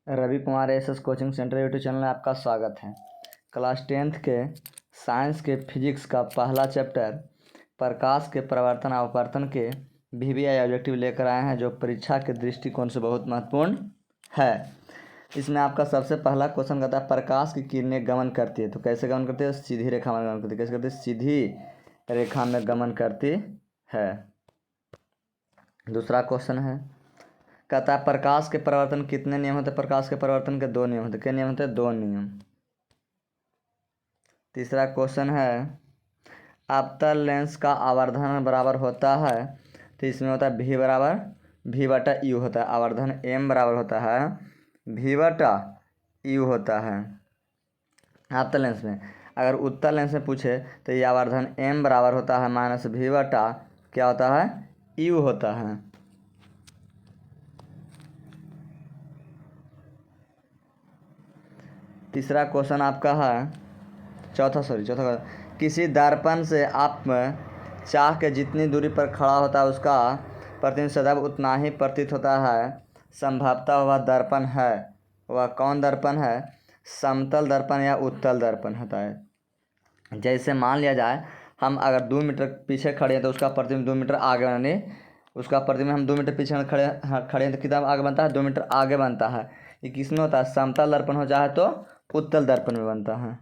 Ravi Kumar S coaching centre YouTube channel में आपका स्वागत है। क्लास 10th के साइंस के फिजिक्स का पहला चैप्टर प्रकाश के प्रवर्तन अपवर्तन के वीवीआई ऑब्जेक्टिव लेकर आए हैं, जो परीक्षा के दृष्टिकोण से बहुत महत्वपूर्ण है। इसमें आपका सबसे पहला क्वेश्चन कहता है प्रकाश की किरणें गमन करती है, तो कैसे गमन करती है? सीधी रेखा में गमन करती है। कैसे करती है? सीधी रेखा में गमन करती है। दूसरा क्वेश्चन है, कहता है प्रकाश के परिवर्तन कितने नियम होते हैं? प्रकाश के परिवर्तन के 2 नियम होते हैं। क्या नियम होते हैं? 2 नियम। तीसरा क्वेश्चन है, अवतल लेंस का आवर्धन बराबर होता है, तो इसमें होता है v बराबर v बटा यू होता है। आवर्धन m बराबर होता है v बटा यू होता है अवतल लेंस में। अगर उत्तल लेंस में पूछे तो ये आवर्धन m बराबर होता है माइनस v बटा क्या होता है? यू होता है। तीसरा क्वेश्चन आपका है, चौथा किसी दर्पण से आप चाह के जितनी दूरी पर खड़ा होता है उसका प्रतिबिंब सदैव उतना ही प्रतीत होता है। संभवतः वह दर्पण है, वह कौन दर्पण है? समतल दर्पण या उत्तल दर्पण होता है। जैसे मान लिया जाए हम अगर 2 मीटर पीछे खड़े हैं तो उसका प्रतिबिंब 2 मीटर आगे, यानी उसका प्रतिबिंब हम 2 मीटर पीछे खड़े हैं तो कितना आगे बनता है? 2 मीटर आगे बनता है। ये किसमें होता है? समतल दर्पण हो जाए तो उत्तल दर्पण में बनता है।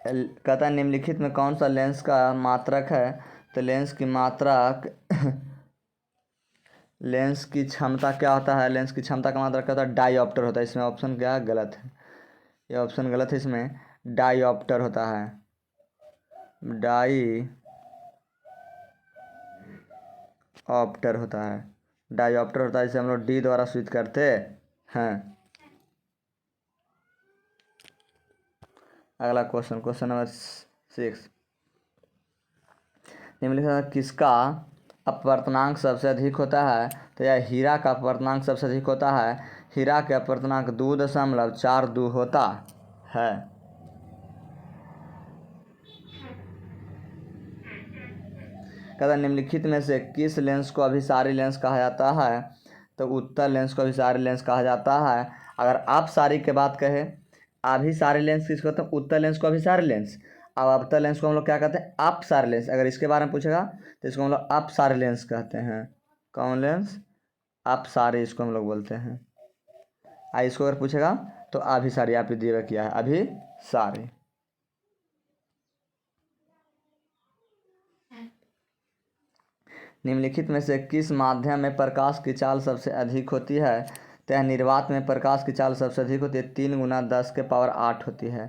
कहता है निम्नलिखित में कौन सा लेंस का मात्रक है? तो लेंस की मात्रक लेंस की क्षमता क्या होता है? लेंस की क्षमता का मात्रक क्या होता है? डाईऑप्टर होता है। इसमें ऑप्शन क्या गलत है? ये ऑप्शन गलत है। इसमें डाईऑप्टर होता है। डाईऑप्टर होता है। डाईऑप्टर होता है, जिसे हम लोग डी द्वारा सूचित करते हैं। अगला क्वेश्चन नंबर 6, निम्नलिखित किसका अपवर्तनांक सबसे अधिक होता है? तो यह हीरा का अपवर्तनांक सबसे अधिक होता है। हीरा के अपवर्तनांक 2.42 होता है। कहता निम्नलिखित में से किस लेंस को अभिसारी लेंस कहा जाता है? तो उत्तल लेंस को अभिसारी लेंस कहा जाता है। अगर आप सारी के बात कहें, अभिसारी लेंस किसको कहते हैं? उत्तल लेंस को अभिसारी लेंस। अब अवतल लेंस को हम लोग क्या कहते हैं? अपसारी लेंस। अगर इसके बारे में पूछेगा तो इसको हम लोग अपसारी लेंस कहते हैं। कौन लेंस? अपसारी इसको हम लोग बोलते हैं। इसको अगर पूछेगा तो अभिसारी, आप दिया किया है अभिसारी। निम्नलिखित में से किस माध्यम में प्रकाश की चाल सबसे अधिक होती है? तो निर्वात में प्रकाश की चाल सबसे अधिक होती है। 3 × 10⁸ होती है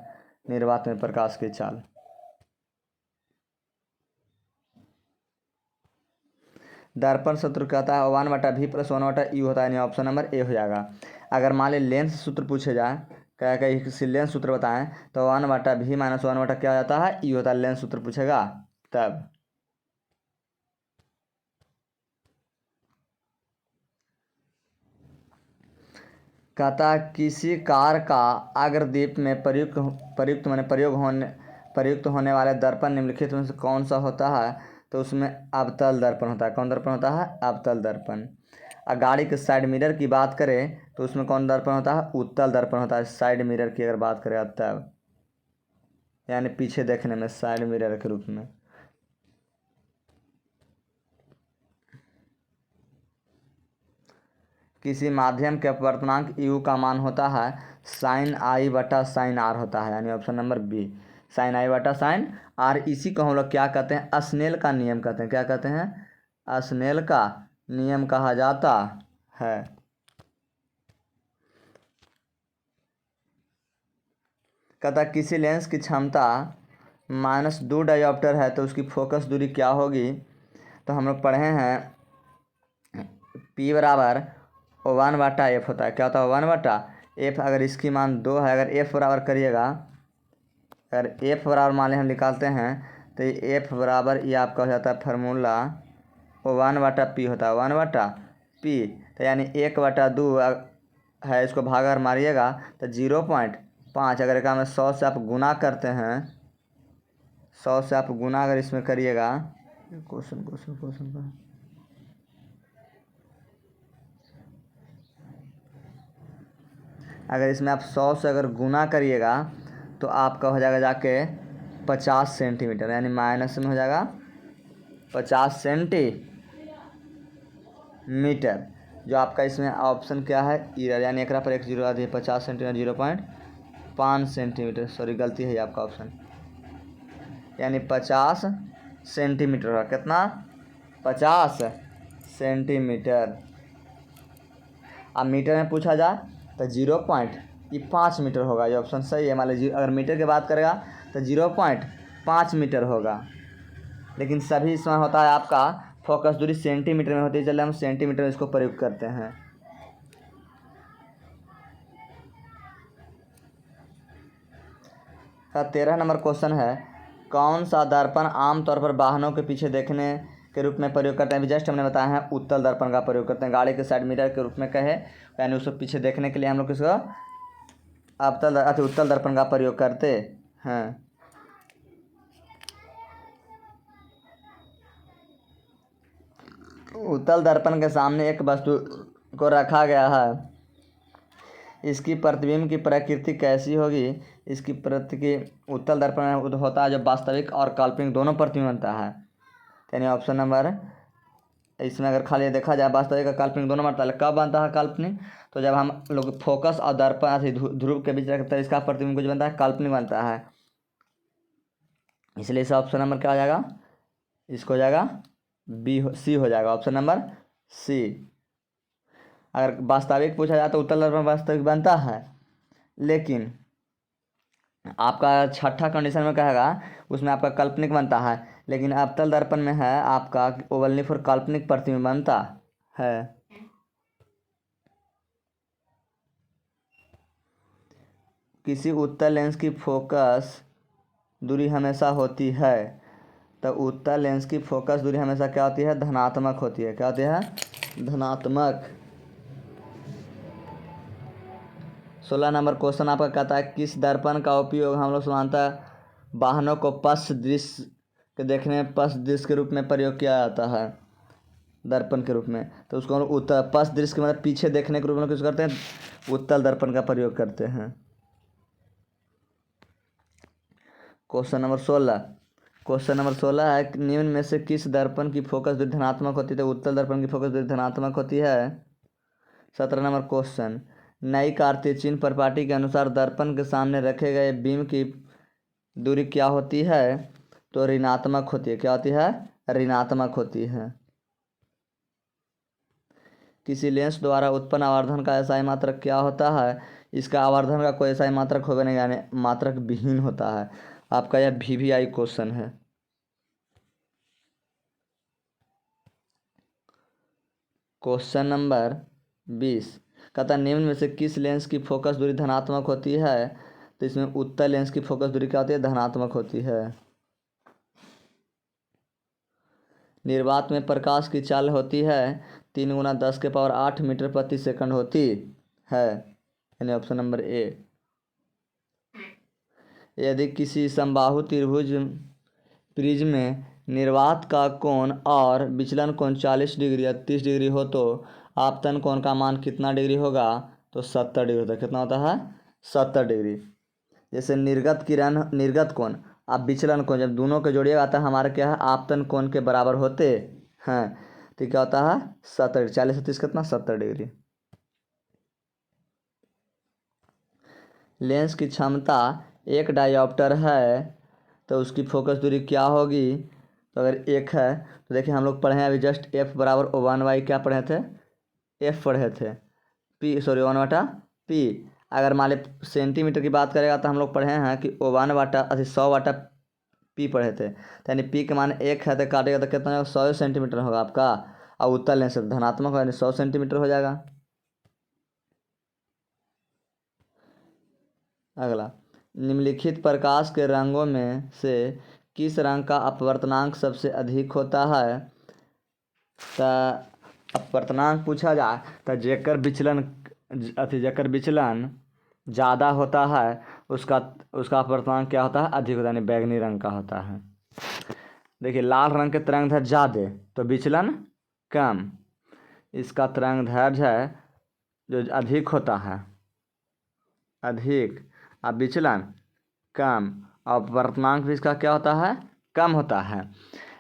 निर्वात में प्रकाश की चाल। दर्पण सूत्र कहता है 1/v+1/u होता है, यानी ऑप्शन नंबर ए हो जाएगा। अगर मान ली लेंस सूत्र पूछे जाए, क्या किसी लेंस सूत्र बताएं, तो 1/v - 1 क्या हो जाता है? यू होता है। लेंस सूत्र पूछेगा तब। कहता है किसी कार का अग्रदीप में प्रयुक्त होने वाले दर्पण निम्नलिखित में से कौन सा होता है? तो उसमें अवतल दर्पण होता है। कौन दर्पण होता है? अवतल दर्पण। गाड़ी के साइड मिरर की बात करें तो उसमें कौन दर्पण होता है? उत्तल दर्पण होता है। साइड मिरर की अगर बात करें तब, यानी पीछे देखने में साइड मिरर के रूप में। किसी माध्यम के अपवर्तनांक u का मान होता है sin i बटा sin r होता है, यानी option number B sin i बटा sin r। इसी को हम लोग क्या कहते हैं? स्नेल का नियम कहते हैं। क्या कहते हैं? स्नेल का नियम कहा जाता है। कहता किसी लेंस की क्षमता -2 डायोप्टर है तो उसकी फोकस दूरी क्या होगी? तो हम लोग पढ़े हैं P बराबर 1/f होता है। क्या होता है? 1/f। अगर इसकी मान 2 है, अगर f बराबर करिएगा, अगर f बराबर मान लें हम निकालते हैं तो ये f बराबर ये आपका हो जाता है फार्मूला 1/p होता है। 1/p, तो यानी 1/2 है। इसको भाग अगर मारिएगा तो 0.5। अगर एक में 100 से आप गुना करते हैं, 100 से आप गुना अगर इसमें करिएगा, क्वेश्चन अगर इसमें आप 100 से अगर गुना करिएगा तो आपका हो जाएगा जाके 50 सेंटीमीटर, यानी माइनस में हो जाएगा 50 सेंटीमीटर। जो आपका इसमें ऑप्शन क्या है, ईरर, यानी एक पर एक जीरो आती है, 50 सेंटीमीटर 0.5 सेंटीमीटर, सॉरी गलती है आपका ऑप्शन, यानी 50 सेंटीमीटर होगा। कितना? 50 सेंटीमीटर। अब मीटर में पूछा जाए तो 0.5 मीटर होगा, ये ऑप्शन सही है। मान लीजिए अगर मीटर की बात करेगा तो 0.5 मीटर होगा, लेकिन सभी इसमें होता है आपका फोकस दूरी सेंटीमीटर में होती है, चलिए हम सेंटीमीटर में इसको प्रयोग करते हैं। का 13 नंबर क्वेश्चन है, कौन सा दर्पण आमतौर पर वाहनों के पीछे देखने के रूप में प्रयोग करते हैं? अभी जस्ट हमने बताया है उत्तल दर्पण का प्रयोग करते हैं, गाड़ी के साइड मिरर के रूप में कहे, यानी उसको पीछे देखने के लिए हम लोग किसको उत्तल दर्पण का प्रयोग करते हैं। उत्तल दर्पण के सामने एक वस्तु को रखा गया है, इसकी प्रतिबिंब की प्रकृति कैसी होगी? इसकी उत्तल दर्पण होता है जब वास्तविक और काल्पनिक दोनों प्रतिबिंब बनता है, यानी ऑप्शन नंबर, इसमें अगर खाली देखा जाए वास्तविक और काल्पनिक दोनों बनता है। कब बनता है काल्पनिक? तो जब हम लोग फोकस और दर्पण ध्रुव के बीच रखते हैं, इसका प्रतिबिंब कुछ बनता है, काल्पनिक बनता है। इसलिए इस ऑप्शन नंबर क्या हो जाएगा, इसको हो जाएगा सी हो जाएगा, ऑप्शन नंबर सी। अगर वास्तविक पूछा जाए तो उत्तल दर्पण वास्तविक बनता है, लेकिन आपका छठा कंडीशन में कहेगा उसमें आपका काल्पनिक बनता है, लेकिन अवतल दर्पण में है आपका ओवलनी फॉर काल्पनिक प्रतिबिंब बनता है। किसी उत्तल लेंस की फोकस दूरी हमेशा होती है, तो उत्तल लेंस की फोकस दूरी हमेशा क्या होती है? धनात्मक होती है। क्या होती है? धनात्मक। 16 नंबर क्वेश्चन आपका कहता है, किस दर्पण का उपयोग हम लोग सामान्यतः वाहनों को पश्च दृश्य के देखने में पश्च दृश्य के रूप में प्रयोग किया जाता है, दर्पण के रूप में? तो उसको हम लोग उत्तल पश्च दृश्य के मतलब पीछे देखने के रूप में किस करते हैं? उत्तल दर्पण का प्रयोग करते हैं। क्वेश्चन नंबर 16 है, निम्न में से किस दर्पण की फोकस दूरी धनात्मक होती है? तो उत्तल दर्पण की फोकस दूरी धनात्मक होती है। 17 नंबर क्वेश्चन, नई कार्तीय चिन्ह परिपाटी के अनुसार दर्पण के सामने रखे गए बीम की दूरी क्या होती है? तो ऋणात्मक होती है। क्या होती है? ऋणात्मक होती है। किसी लेंस द्वारा उत्पन्न आवर्धन का एसआई मात्रक क्या होता है? इसका आवर्धन का कोई एसआई मात्रक होगा नहीं, यानी मात्रक विहीन होता है। आपका यह VVI क्वेश्चन है। क्वेश्चन नंबर 20 कहता, निम्न में से किस लेंस की फोकस दूरी धनात्मक होती है? तो इसमें उत्तल लेंस की फोकस दूरी क्या होती है? धनात्मक होती है। निर्वात में प्रकाश की चाल होती है 3 × 10⁸ मीटर प्रति सेकंड होती है, यानी ऑप्शन नंबर ए। यदि किसी समबाहु त्रिभुज प्रिज्म में निर्वात का कोण और विचलन कोण 40 डिग्री या 30 डिग्री हो तो आपतन कोण का मान कितना डिग्री होगा? तो 70 डिग्री होता है। कितना होता है? 70 डिग्री। जैसे निर्गत कोण आप विचलन कोण जब दोनों के जोड़िएगा तो हमारे क्या है? आपतन कोण के बराबर होते हैं। तो क्या होता है? 70। 40 से 30 कितना? 70 डिग्री। लेंस की क्षमता 1 डायोप्टर है तो उसकी फोकस दूरी क्या होगी? तो अगर 1 है तो देखिए हम लोग पढ़े हैं अभी जस्ट F बराबर 1/, क्या पढ़े थे? F पढ़े थे, 1/P। अगर मान ली सेंटीमीटर की बात करेगा तो हम लोग पढ़े हैं कि 100/P पढ़े थे, तो यानी P के मान 1 है तो काटेगा तो कितना होगा? 100 सेंटीमीटर होगा आपका। और उत्तल लेंस धनात्मक होगा, यानी 100 सेंटीमीटर हो जाएगा। अगला, निम्नलिखित प्रकाश के रंगों में से किस रंग का अपवर्तनांक सबसे अधिक होता है? तो अपवर्तनांक पूछा जाए तो जेकर विचलन ज़्यादा होता है उसका अपवर्तनांक क्या होता है? अधिक होता है, यानी बैगनी रंग का होता है। देखिए लाल रंग के तरंगदैर्घ्य ज़्यादा तो विचलन कम, इसका तरंगदैर्घ्य है जो अधिक होता है अधिक, अब विचलन कम, और अपवर्तनांक भी इसका क्या होता है, कम होता है।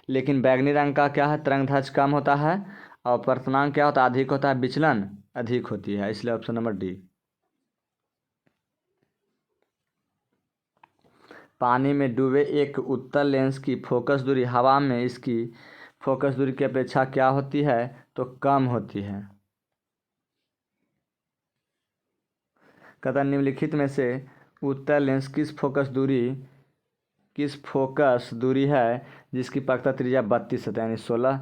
लेकिन बैगनी रंग का क्या है, तरंग दैर्ध्य कम होता है और अपवर्तनांक क्या होता है, अधिक होता है, विचलन अधिक होती है, इसलिए ऑप्शन नंबर डी। पानी में डूबे एक उत्तल लेंस की फोकस दूरी हवा में इसकी फोकस दूरी की अपेक्षा क्या होती है, तो कम होती है। कहता निम्नलिखित में से उत्तल लेंस किस फोकस दूरी है जिसकी वक्रता त्रिज्या 32 है, यानी 16।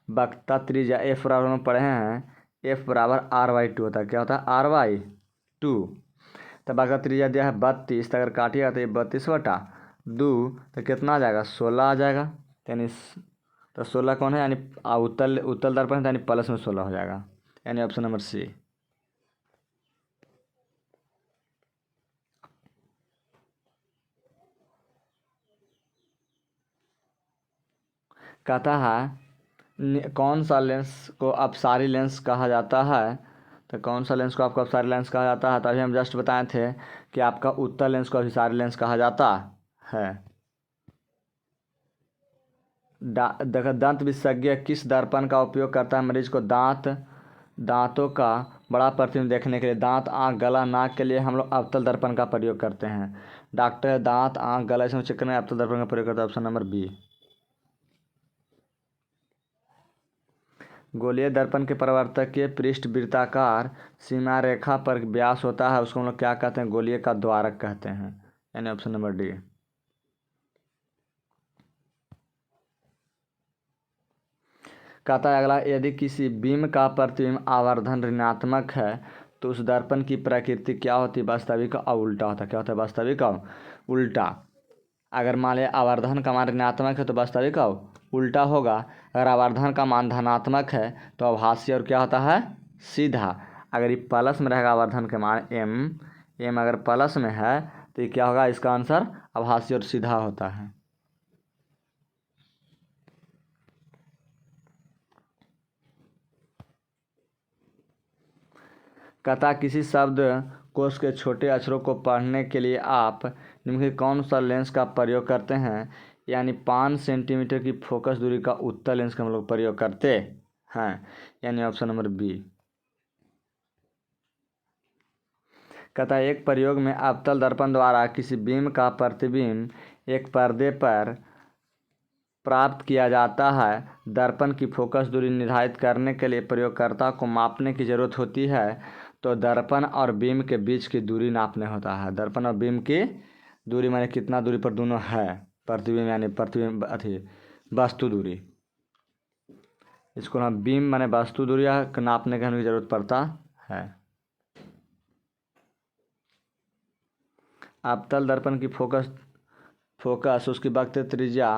वक्रता त्रिज्या एफ बराबर हम पढ़े हैं, एफ बराबर R/2 होता है। क्या होता है, R/2। तो वक्रता त्रिज्या दिया है 32, तो अगर काटिएगा तो ये 32/2 तो कितना आ जाएगा, 16 आ जाएगा। यानी तो 16 कौन है, यानी उत्तल दर्पण है, यानी प्लस में 16 हो जाएगा, यानी ऑप्शन नंबर सी। कहता है कौन सा लेंस को अपसारी लेंस कहा जाता है, तो कौन सा लेंस को आपको अपसारी लेंस कहा जाता है, तो अभी हम जस्ट बताए थे कि आपका उत्तल लेंस को अपसारी लेंस कहा जाता है। देखो दंत विशेषज्ञ किस दर्पण का उपयोग करता है मरीज को दांतों का बड़ा प्रतिबिंब देखने के लिए। दांत, आँख, गला, नाक के लिए हम लोग अवतल दर्पण का प्रयोग करते हैं। डॉक्टर दांत, आँख, गला इसमें चेक करने अवतल दर्पण का प्रयोग करता है, ऑप्शन नंबर बी। गोलीय दर्पण के परावर्तकीय पृष्ठ वृत्ताकार सीमा रेखा पर व्यास होता है, उसको हम लोग क्या कहते हैं, गोलीय का द्वारक कहते हैं, यानी ऑप्शन नंबर डी। कहता है अगला, यदि किसी बीम का प्रतिबिंब आवर्धन ऋणात्मक है तो उस दर्पण की प्रकृति क्या होती है, वास्तविक और उल्टा होता है। क्या होता है, वास्तविक और उल्टा। अगर मान लिया आवर्धन का मान ऋणात्मक है तो वास्तविक और उल्टा होगा। अगर आवर्धन का मान धनात्मक है तो आभासी और क्या होता है, सीधा। अगर ये प्लस में रहेगा आवर्धन के मान एम अगर प्लस में है तो ये क्या होगा, इसका आंसर आभासी और सीधा होता है। कहता किसी शब्द कोश के छोटे अक्षरों को पढ़ने के लिए आप निम्नलिखित कौन सा लेंस का प्रयोग करते हैं, यानी 5 सेंटीमीटर की फोकस दूरी का उत्तल लेंस का हम लोग प्रयोग करते हैं, यानी ऑप्शन नंबर बी। कहता है एक प्रयोग में अवतल दर्पण द्वारा किसी बीम का प्रतिबिंब एक पर्दे पर प्राप्त किया जाता है। दर्पण की फोकस दूरी निर्धारित करने के लिए प्रयोगकर्ता को मापने की जरूरत होती है, तो दर्पण और बीम के बीच की दूरी नापने होता है। दर्पण और बीम की दूरी माने कितना दूरी पर दोनों है, प्रतिबिंब यानी प्रतिबिंब वस्तु दूरी। इसको ना बीम माने वस्तु दूरी नापने की जरूरत पड़ता है। अवतल दर्पण की फोकस उसकी वक्र त्रिज्या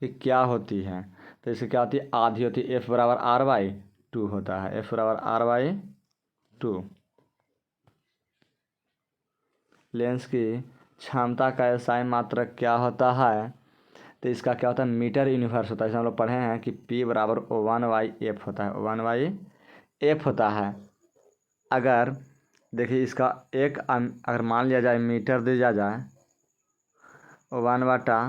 क्या होती है, तो इससे क्या होती है, आधी होती है। एफ बराबर R/2 होता है, एफ बराबर R/2। लेंस की क्षमता का एसआई मात्रक क्या होता है, तो इसका क्या होता है, मीटर यूनिवर्स होता है। जैसे हम लोग पढ़े हैं कि P बराबर 1/F होता है, 1/F होता है। अगर देखिए इसका अगर मान लिया जाए मीटर दिया जाए 1 बटा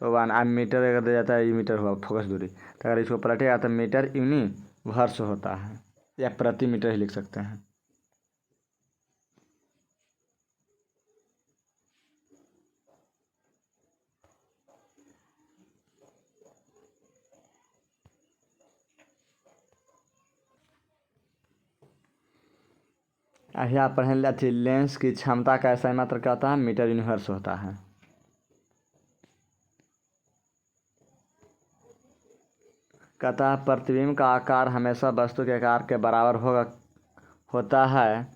तो 1 मीटर अगर दिया जाता है, ये मीटर हुआ फोकस दूरी, तो अगर इसको पलटेगा तो मीटर यूनिवर्स होता है, या प्रति मीटर ही लिख सकते हैं। अभी आप पढ़ें अच्छी लेंस की क्षमता का ऐसा मात्र क्या होता है, मीटर यूनिवर्स होता है। कहता है प्रतिबिंब का आकार हमेशा वस्तु के आकार के बराबर होता है,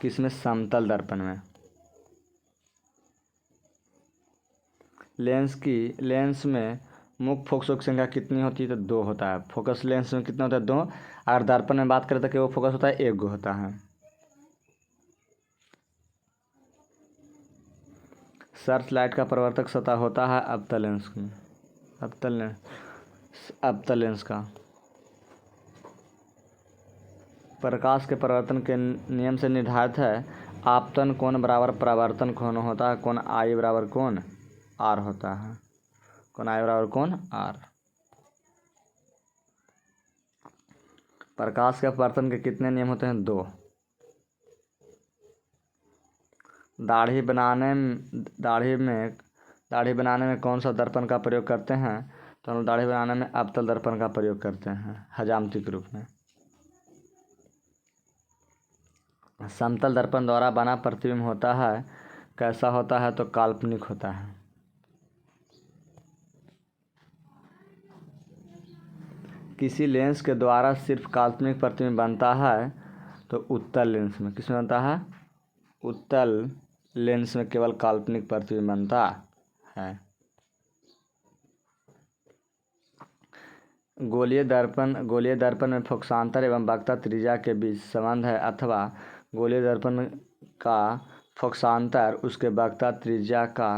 किसमें, समतल दर्पण में। लेंस में मुख्य फोकसों की संख्या कितनी होती है, तो 2 होता है। फोकस लेंस में कितना होता है, 2। अगर दर्पण में बात करें तो केवल फोकस होता है 1 होता है। सर्च लाइट का प्रवर्तक सतह होता है अवतल लेंस का। प्रकाश के परावर्तन के नियम से निर्धारित है आपतन कोण बराबर परावर्तन कोण होता है, कोण आई बराबर कोण आर होता है, कोण आई बराबर कोण आर। प्रकाश के अपवर्तन के कितने नियम होते हैं, 2। दाढ़ी बनाने में कौन सा दर्पण का प्रयोग करते हैं, तो हम दाढ़ी बनाने में अवतल दर्पण का प्रयोग करते हैं हजामती के रूप में। समतल दर्पण द्वारा बना प्रतिबिंब होता है, कैसा होता है, तो काल्पनिक होता है। किसी लेंस के द्वारा सिर्फ काल्पनिक प्रतिबिंब बनता है, तो उत्तल लेंस में। किसमें बनता है, उत्तल लेंस में केवल काल्पनिक प्रतिबिंब बनता है। गोलीय दर्पण में फोकसांतर एवं वक्रता त्रिज्या के बीच संबंध है, अथवा गोलीय दर्पण का फोकसांतर उसके वक्रता त्रिज्या का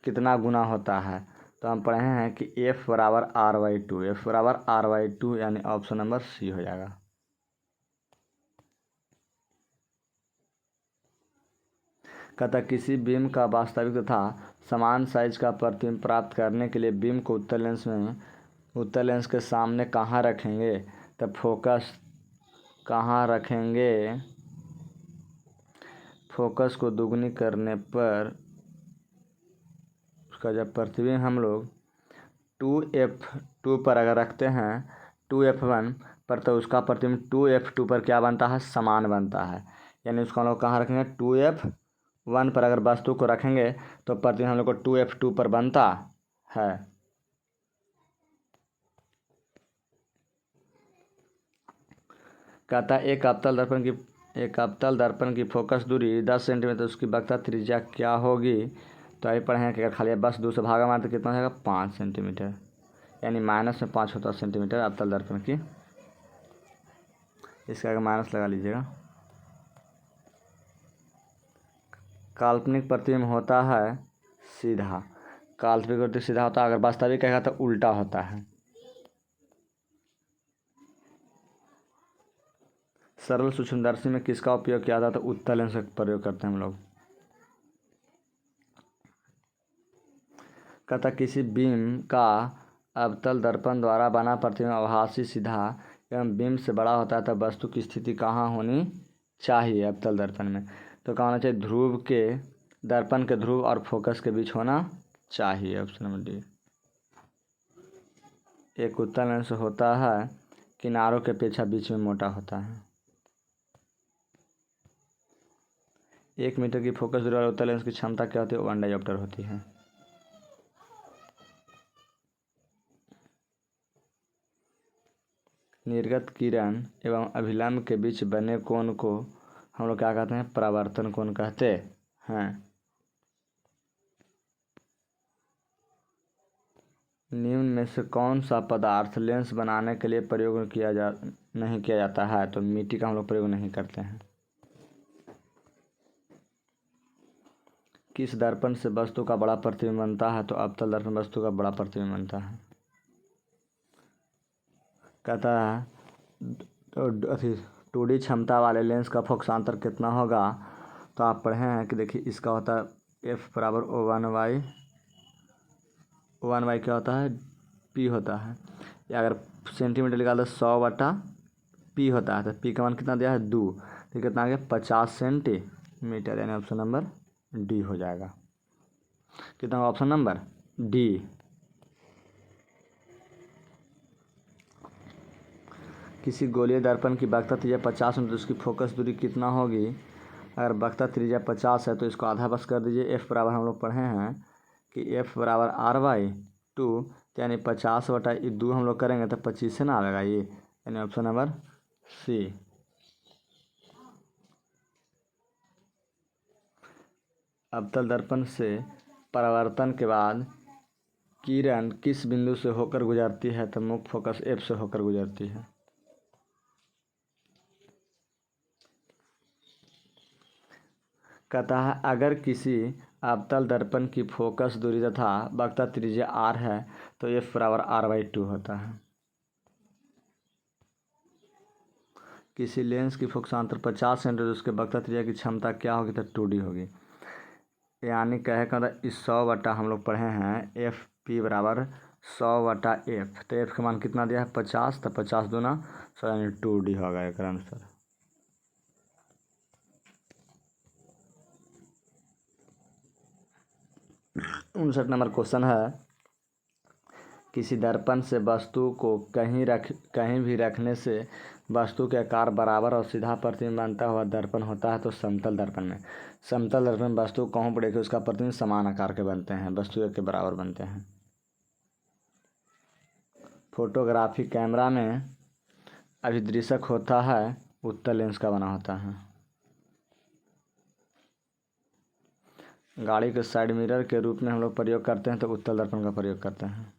कितना गुना होता है, तो हम पढ़े हैं कि F बराबर R/2। F बराबर R/2 यानी ऑप्शन नंबर सी हो जाएगा। कहता किसी बीम का वास्तविक तथा समान साइज का प्रतिबिंब प्राप्त करने के लिए बीम को उत्तल लेंस के सामने कहाँ रखेंगे, तब फोकस कहाँ रखेंगे, फोकस को दुगनी करने पर उसका जब प्रतिबिंब हम लोग 2f2 पर अगर रखते हैं 2f1 पर, तो उसका प्रतिबिंब 2f2 पर क्या बनता है, समान बनता है। यानी उसको हम लोग कहाँ रखेंगे, 2f1 पर अगर वस्तु को रखेंगे तो प्रतिबिंब हम लोग को 2f2 पर बनता है। कहता एक अवतल दर्पण की फोकस दूरी 10 सेंटीमीटर, उसकी वक्रता त्रिज्या क्या होगी, तो अभी पढ़े हैं कि अगर खाली बस 2 से भागा मारते कितना हो जाएगा, 5 सेंटीमीटर, यानी माइनस में 5 होता है सेंटीमीटर अवतल दर्पण की। इसका अगर माइनस लगा लीजिएगा। काल्पनिक प्रतिबिंब होता है सीधा, काल्पनिक प्रतिबिंब सीधा होता है, अगर वास्तविक कहेगा तो उल्टा होता है। सरल सूक्ष्मदर्शी में किसका उपयोग किया जाता है, तो उत्तल लेंस का प्रयोग करते हैं हम लोग। कहता किसी बीम का अवतल दर्पण द्वारा बना प्रतिबिंब आभासी सीधा एवं बीम से बड़ा होता है, तब वस्तु की स्थिति कहाँ होनी चाहिए अवतल दर्पण में, तो कहाँ होना चाहिए, ध्रुव के दर्पण के ध्रुव और फोकस के बीच होना चाहिए, ऑप्शन नंबर डी। एक उत्तल लेंस होता है किनारों के अपेक्षा बीच में मोटा होता है। 1 मीटर की फोकस दूरी वाले उत्तल लेंस की क्षमता क्या होती है, 1 डायोप्टर होती है। निर्गत किरण एवं अभिलंब के बीच बने कोण को हम लोग क्या कहते हैं, परावर्तन कोण कहते हैं। निम्न में से कौन सा पदार्थ लेंस बनाने के लिए प्रयोग नहीं किया जाता है, तो मिट्टी का हम लोग प्रयोग नहीं करते हैं। किस दर्पण से वस्तु का बड़ा प्रतिबिंब बनता है, तो अवतल दर्पण वस्तु का बड़ा प्रतिबिंब बनता है। कहता है 2D क्षमता वाले लेंस का फोकसांतर कितना होगा, तो आप पढ़े हैं कि देखिए इसका होता है F बराबर O1/, O1/, क्या होता है, P होता है, या अगर सेंटीमीटर निकाल तो 100/P होता है, तो P का मान कितना दिया है, 2, तो कितना आ गया, 50 सेंटीमीटर, यानी ऑप्शन नंबर डी हो जाएगा। कितना ऑप्शन नंबर डी। किसी गोलीय दर्पण की वक्रता त्रिज्या 50 है तो उसकी फोकस दूरी कितना होगी, अगर वक्रता त्रिज्या 50 है तो इसको आधा बस कर दीजिए। F बराबर हम लोग पढ़े हैं कि F बराबर R/2, यानी 50/2 हम लोग करेंगे तो 25 से ना आएगा ये, यानी ऑप्शन नंबर सी। अवतल दर्पण से परावर्तन के बाद किरण किस बिंदु से होकर गुजरती है, तो मुख्य फोकस F से होकर गुजरती है। कहता है अगर किसी अवतल दर्पण की फोकस दूरी तथा वक्रता त्रिज्या R है तो F बराबर R/2 होता है। किसी लेंस की फोकसांतर 50 सेंटीमीटर, उसके वक्रता त्रिज्या की क्षमता क्या होगी? तो 2D होगी। यानी कहे का इस 100 बटा हम लोग पढ़े हैं एफ पी बराबर 100 बटा एफ। तो एफ का मान कितना दिया है? 50। तो 50 दूना 100 यानी 2D होगा एक आंसर। उनसठ नंबर क्वेश्चन है, किसी दर्पण से वस्तु को कहीं भी रखने से वस्तु के आकार बराबर और सीधा प्रतिबिंब बनता हुआ दर्पण होता है। तो समतल दर्पण में वस्तु कहीं पर देखिए उसका प्रतिबिंब समान आकार के बनते हैं, वस्तु के बराबर बनते हैं। फोटोग्राफी कैमरा में अभिदृशक होता है, उत्तल लेंस का बना होता है। गाड़ी के साइड मिरर के रूप में हम लोग प्रयोग करते हैं, तो उत्तल दर्पण का प्रयोग करते हैं।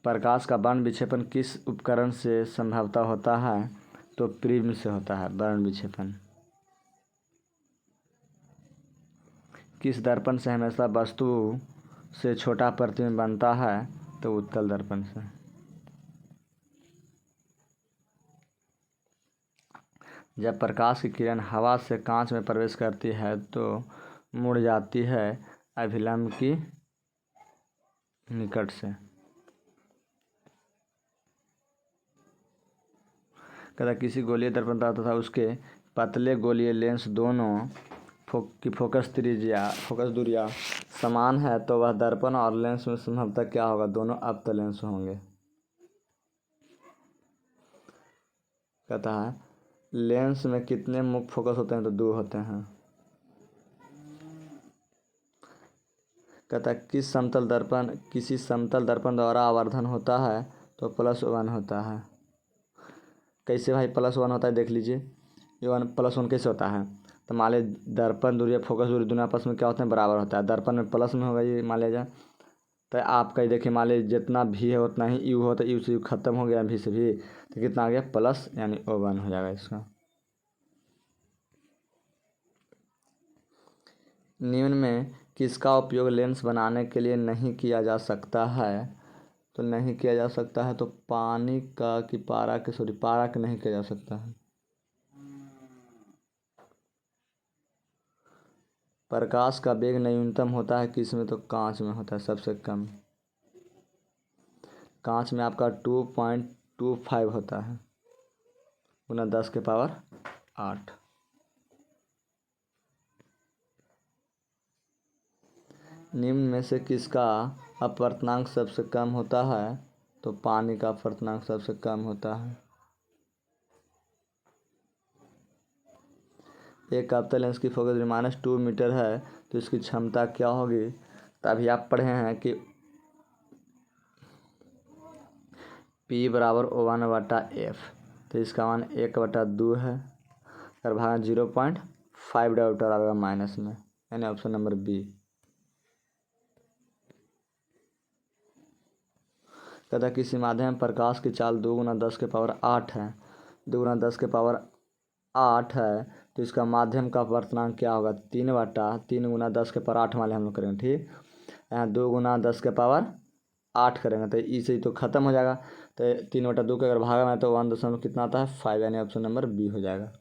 प्रकाश का वर्ण विक्षेपण किस उपकरण से संभवतः होता है? तो प्रिज्म से होता है वर्ण विक्षेपण। किस दर्पण से हमेशा वस्तु से छोटा प्रतिबिंब बनता है? तो उत्तल दर्पण से। जब प्रकाश की किरण हवा से कांच में प्रवेश करती है तो मुड़ जाती है अभिलंब की निकट से। कहता किसी गोलीय दर्पण तथा उसके पतले गोलीय लेंस दोनों की फोकस दूरियां समान है, तो वह दर्पण और लेंस में संभवतः क्या होगा? दोनों अवतल लेंस होंगे। कहता है लेंस में कितने मुख्य फोकस होते हैं? तो 2 होते हैं। कहता किसी समतल दर्पण द्वारा आवर्धन होता है? तो +1 होता है। कैसे भाई +1 होता है? देख लीजिए, ये +1 कैसे होता है? तो मान लीजिए दर्पण दूरी फोकस दूरी दोनों आपस में क्या होते हैं? बराबर होता है। दर्पण में प्लस में होगा ये मान लीजिए, तो आपका देखिए मान लीजिए जितना भी है उतना ही यू हो, तो यू से यू खत्म हो गया, भी से भी, तो कितना आ गया? प्लस, यानी O1 हो जाएगा इसका। निम्न में किसका उपयोग लेंस बनाने के लिए नहीं किया जा सकता है? तो नहीं किया जा सकता है तो पानी का कि पारा का नहीं किया जा सकता है। प्रकाश का वेग न्यूनतम होता है किस में? तो कांच में होता है सबसे कम। कांच में आपका 2.25 होता है गुना 10⁸ निम्न में से किसका अपवर्तनांक सबसे कम होता है? तो पानी का अपवर्तनांक सबसे कम होता है। एक अवतल लेंस की फोकस दूरी -2 मीटर है, तो इसकी क्षमता क्या होगी? तभी आप पढ़े हैं कि P बराबर 1 बटा F। तो इसका मान 1/2 है, अगर भागा 0.5 डायोमीटर आएगा माइनस में, यानी ऑप्शन नंबर बी। कहता किसी माध्यम में प्रकाश की चाल 2 × 10⁸ है, 2 × 10⁸ है, तो इसका माध्यम का अपवर्तनांक क्या होगा? 3 × 10⁸ वाले हम लोग करेंगे, ठीक। यहाँ 2 × 10⁸ करेंगे तो इसे तो खत्म हो जाएगा, तो 3/2 के अगर भागा में तो 1 कितना आता है? 5, यानी ऑप्शन नंबर बी हो जाएगा।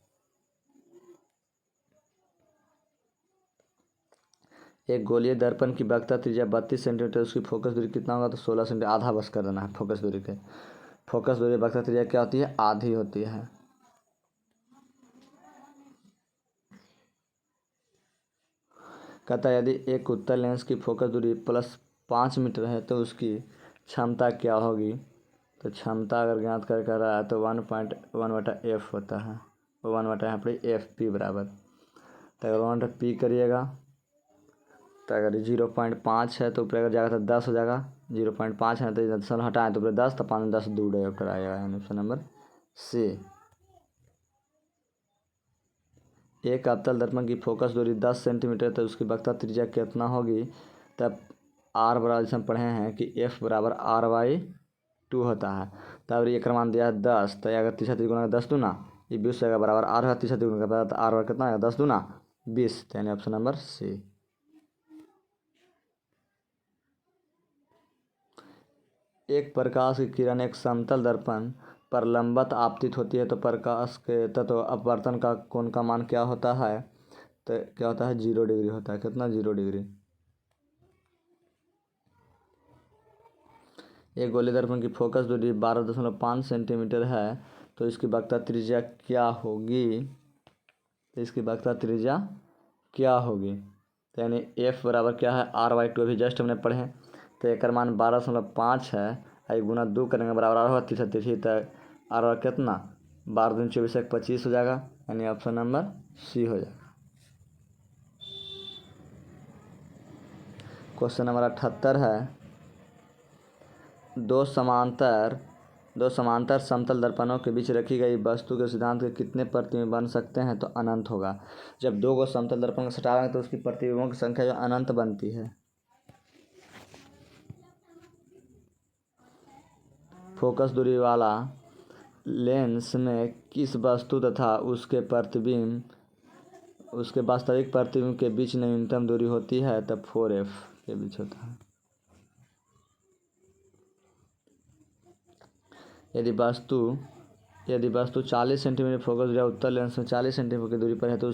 एक गोलीय दर्पण की वक्रता त्रिज्या 32 सेंटीमीटर, उसकी फोकस दूरी कितना होगा? तो 16 सेंटीमीटर। आधा बस कर देना है फोकस दूरी के। फोकस दूरी वक्रता त्रिज्या क्या होती है? आधी होती है। कहता है यदि एक उत्तल लेंस की फोकस दूरी +5 मीटर है तो उसकी क्षमता क्या होगी? तो क्षमता अगर ज्ञात कर रहा है तो 1/1/F होता है, वो 1 यहाँ पर FP बराबर। तो अगर 1/P करिएगा तो अगर 0.5 है तो ऊपर अगर जाएगा तो 10 हो जाएगा। 0.5 है तो 10 हटाएं तो ऊपर 10, तो 5 10 2 डायोमीटर आएगा, यानी ऑप्शन नंबर सी। एक अवतल दर्पण की फोकस दूरी 10 सेंटीमीटर, तो उसकी वक्रता त्रिज्या कितना होगी? तब R बराबर जैसे हम पढ़े हैं कि F बराबर R/2 होता है। तब ये क्रमांक दिया है 10, तो अगर 3 3 गुना 10 दूना ये 20 होगा, बराबर R है 3 3 गुना का, तो R कितना आएगा? 10 दूना 20, यानी ऑप्शन नंबर सी। एक प्रकाश की किरण एक समतल दर्पण पर लंबवत आपतित होती है तो प्रकाश के तत्व अपवर्तन का कोण का मान क्या होता है? तो क्या होता है? 0 डिग्री होता है। कितना? 0 डिग्री। एक गोले दर्पण की फोकस दूरी 12.5 सेंटीमीटर है तो इसकी वक्रता त्रिज्या क्या होगी? तो इसकी वक्रता त्रिज्या क्या होगी? तो यानी एफ बराबर क्या है? r/2 अभी जस्ट हमने पढ़े। तो एक मान 12.5 है, आई गुना 2 करेंगे बराबर होगा 30 तो आर कितना? 12 दूनी 24 एक 25 हो जाएगा, यानी ऑप्शन नंबर सी हो जाएगा। क्वेश्चन नंबर 78 है, दो समांतर समतल दर्पणों के बीच रखी गई वस्तु के सिद्धांत के कितने प्रतिबिंब बन सकते हैं? तो अनंत होगा। जब दो को समतल दर्पण को सटाएंगे तो उसकी प्रतिबिंबों की संख्या जो अनंत बनती है। फोकस दूरी वाला लेंस में किस वस्तु तथा उसके वास्तविक प्रतिबिंब के बीच न्यूनतम दूरी होती है? तब 4f के बीच होता है। यदि वस्तु 40 सेंटीमीटर फोकस दूरी उत्तल लेंस में 40 सेंटीमीटर की दूरी पर है तो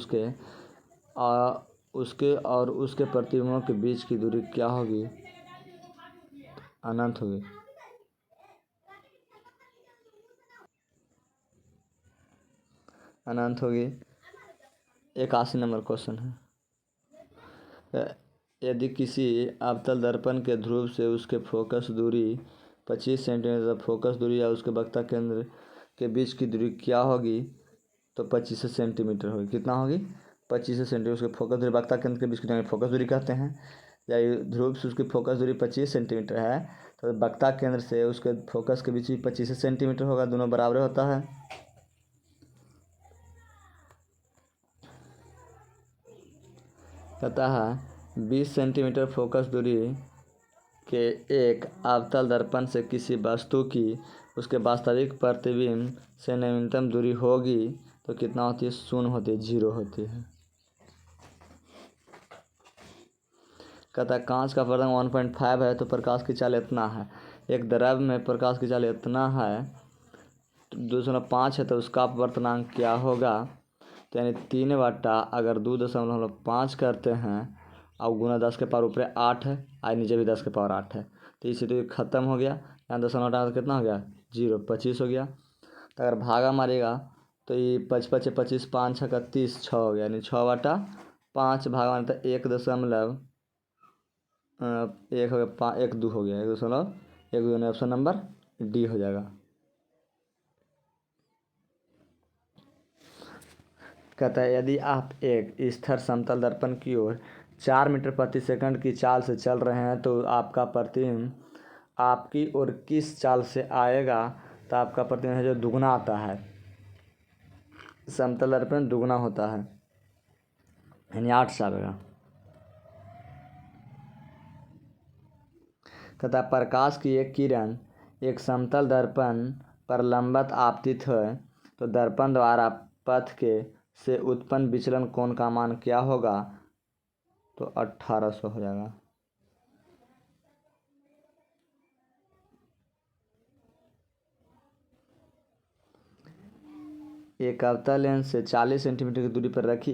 उसके प्रतिबिंबों के बीच की दूरी क्या होगी? अनंत होगी। अनंत होगी। 81 नंबर क्वेश्चन है, यदि किसी अवतल दर्पण के ध्रुव से उसके फोकस दूरी 25 सेंटीमीटर फोकस दूरी या उसके वक्ता केंद्र के बीच की दूरी क्या होगी? तो 25 सेंटीमीटर होगी। कितना होगी? 25 सेंटीमीटर। उसके फोकस दूरी वक्ता केंद्र के बीच की दूरी फोकस दूरी कहते हैं। या ध्रुव से उसकी फोकस दूरी 25 सेंटीमीटर है तो वक्ता केंद्र से उसके फोकस के बीच भी 25 सेंटीमीटर होगा, दोनों बराबर होता है। कहता है 20 सेंटीमीटर फोकस दूरी के एक अवतल दर्पण से किसी वस्तु की उसके वास्तविक प्रतिबिंब से न्यूनतम दूरी होगी तो कितना होती है? 0 होती है, 0 होती है। कहता है कांच का अपवर्तन 1.5 है तो प्रकाश की चाल इतना है। एक द्रव्य में प्रकाश की चाल इतना है, 2.5 है तो उसका अपवर्तनांक क्या होगा? तो यानी 3 अगर 2.5 करते हैं और गुना 10 के पावर ऊपर 8 है और नीचे भी 10 के पावर 8 है तो इससे तो ख़त्म हो गया। यहाँ 10 कितना हो गया? 0, 25 हो गया। तो अगर भागा मारेगा तो ये 25 25 5 6 30 6 हो गया, यानी 6/5 भागा मारे तो 1.1 हो गया, 1 2 हो गया, 1.1 ऑप्शन नंबर डी हो जाएगा। कहता है यदि आप एक स्थिर समतल दर्पण की ओर 4 मीटर प्रति सेकंड की चाल से चल रहे हैं तो आपका प्रतिबिंब आपकी ओर किस चाल से आएगा? तो आपका प्रतिबिंब है जो दुगना आता है, समतल दर्पण दुगना होता है, यानी 8 से आएगा। कहता है प्रकाश की एक किरण एक समतल दर्पण पर लंबवत आपतित है तो दर्पण द्वारा पथ के से उत्पन्न विचलन कोण का मान क्या होगा? तो 1800 हो जाएगा। एक अवतल लेंस से 40 सेंटीमीटर की दूरी पर रखी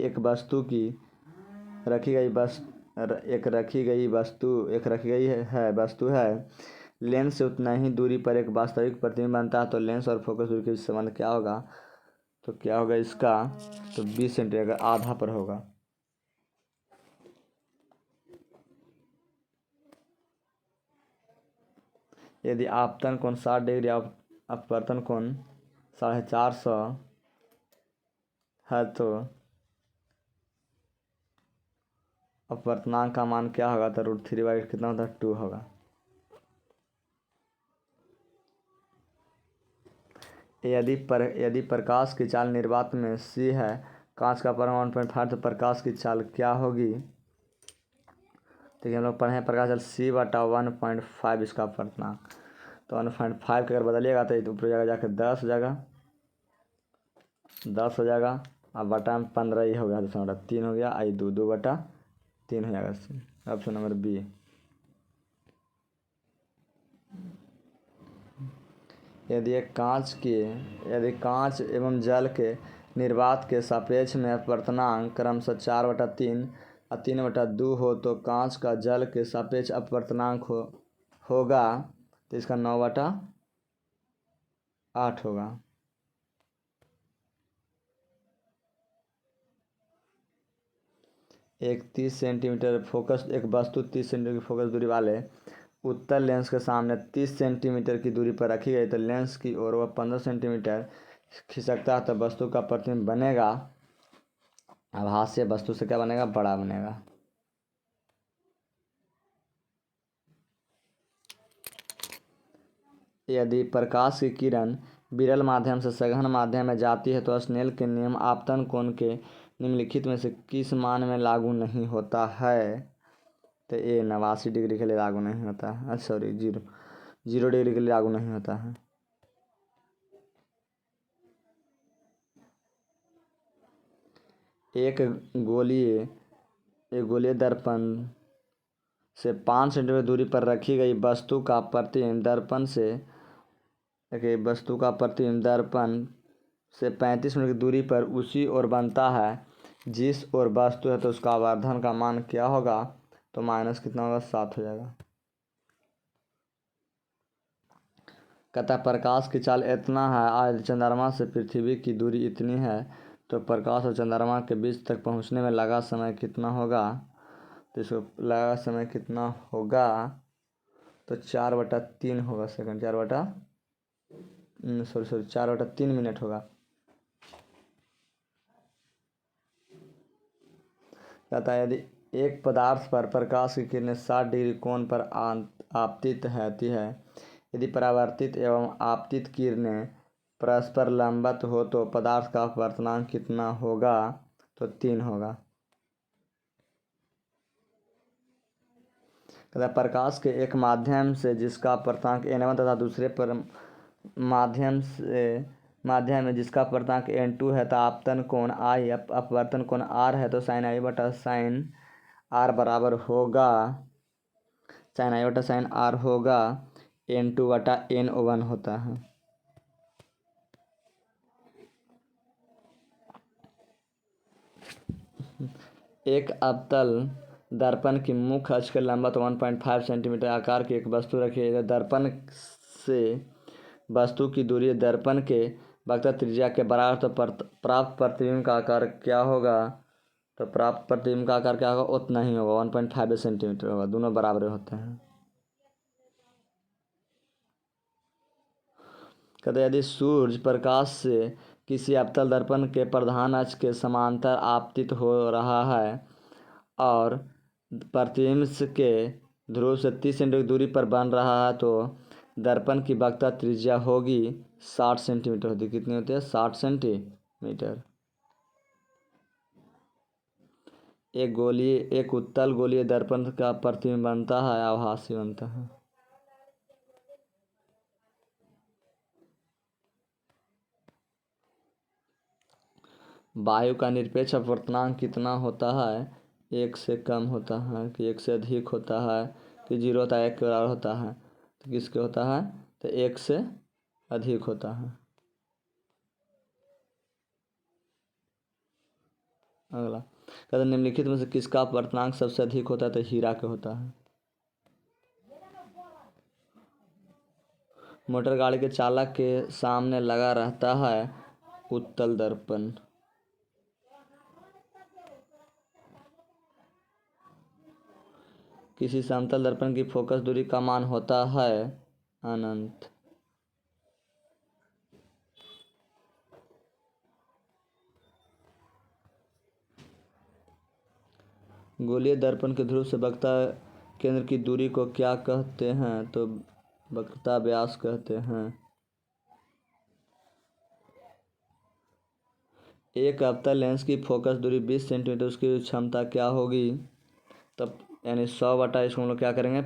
वस्तु है लेंस से उतना ही दूरी पर एक वास्तविक प्रतिबिंब बनता है तो लेंस और फोकस दूरी के बीच संबंध क्या होगा? तो क्या होगा इसका? तो 20 सेंटीमीटर आधा पर होगा। यदि आपतन कोण 60 डिग्री अपवर्तन कोण 450 है तो अपवर्तनांक का मान क्या होगा? तो √3/8 कितना होता है? 2 होगा। यदि प्रकाश की चाल निर्वात में c है, कांच का अपवर्तन 1.5 तो प्रकाश की चाल क्या होगी? देखिए हम लोग पढ़े हैं प्रकाश चाल c/1.5 इसका अपवर्तनांक, तो 1.5 के अगर बदलिएगा तो ऊपर जाकर जाकर 10 हो जाएगा, 10 हो जाएगा। अब बटा में 15 ही हो गया, 3 हो गया, आई 2/3 हो जाएगा। Option number B. यदि कांच एवं जल के निर्वात के सापेक्ष में अपवर्तनांक क्रमशः 4/3 और 3/2 हो तो कांच का जल के सापेक्ष अपवर्तनांक होगा तो इसका 9/8 होगा। एक 30 सेंटीमीटर एक वस्तु 30 सेंटीमीटर की फोकस दूरी वाले उत्तल लेंस के सामने 30 सेंटीमीटर की दूरी पर रखी गई तो लेंस की ओर वह 15 सेंटीमीटर खिसकता है तो वस्तु का प्रतिबिंब बनेगा आभासीय वस्तु से क्या बनेगा, बड़ा बनेगा। यदि प्रकाश की किरण विरल माध्यम से सघन माध्यम में जाती है तो स्नेल के नियम आपतन कोण के निम्नलिखित में से किस मान में लागू नहीं होता है? तो ये 89 डिग्री के लिए लागू नहीं होता है, सॉरी 0 डिग्री के लिए लागू नहीं होता है। एक गोलीय दर्पण से 5 सेंटीमीटर दूरी पर रखी गई वस्तु का प्रतिबिंब दर्पण से 35 मिनट की दूरी पर उसी ओर बनता है जिस ओर वस्तु है तो उसका आवर्धन का मान क्या होगा? तो माइनस कितना होगा, 7 हो जाएगा। कहता प्रकाश की चाल इतना है, आज चंद्रमा से पृथ्वी की दूरी इतनी है तो प्रकाश और चंद्रमा के बीच तक पहुंचने में लगा समय कितना होगा? तो इसको लगा समय कितना होगा तो 4/3 होगा सेकंड, 4/3 मिनट होगा। कहता है यदि एक पदार्थ पर प्रकाश की किरणें 60 डिग्री कोण पर आपतित होती है, यदि परावर्तित एवं आपतित किरणें परस्पर लंबवत हो तो पदार्थ का अपवर्तनांक कितना होगा? तो 3 होगा। कहता है प्रकाश के एक माध्यम से जिसका अपवर्तनांक n1 तथा दूसरे पर माध्यम में जिसका अपवर्तनांक n2 है तो आपतन कोण I अपवर्तन कोण R है तो sin I बटा sin R बराबर होगा n2/n1 होता है। एक अवतल दर्पण की मुख्य अक्ष के लंबवत 1.5 सेंटीमीटर आकार की एक वस्तु रखी है। दर्पण से वस्तु की दूरी दर्पण के वक्रता त्रिज्या के बराबर तो प्राप्त प्रतिबिंब का आकार क्या होगा? तो प्राप्त प्रतिबिंब का आकार क्या होगा? उतना ही होगा, 1.5 सेंटीमीटर होगा, दोनों बराबर होते हैं। कहते यदि सूर्य प्रकाश से किसी अवतल दर्पण के प्रधान अक्ष के समांतर आपतित हो रहा है और प्रतिबिंब के ध्रुव से 30 सेंटीमीटर दूरी पर बन रहा है तो दर्पण की वक्रता त्रिज्या होगी 60 सेंटीमीटर होती है। कितनी होती है? 60 सेंटीमीटर। एक उत्तल गोलीय दर्पण का प्रतिबिंब बनता है आभासी बनता है। वायु का निरपेक्ष अपवर्तनांक कितना होता है? 1 से कम होता है कि 1 से अधिक होता है कि 0 होता है 1 के बराबर होता है? तो किसके होता है? तो 1 से अधिक होता है। अगला कहते निम्नलिखित में से किसका अपवर्तनांक सबसे अधिक होता है? तो हीरा के होता है। मोटर गाड़ी के चालक के सामने लगा रहता है उत्तल दर्पण। किसी समतल दर्पण की फोकस दूरी का मान होता है अनंत। गोलीय दर्पण के ध्रुव से वक्रता केंद्र की दूरी को क्या कहते हैं? तो वक्रता व्यास कहते हैं। एक अवतल लेंस की फोकस दूरी 20 सेंटीमीटर, उसकी क्षमता क्या होगी? तब यानी 100 इसको हम लोग क्या करेंगे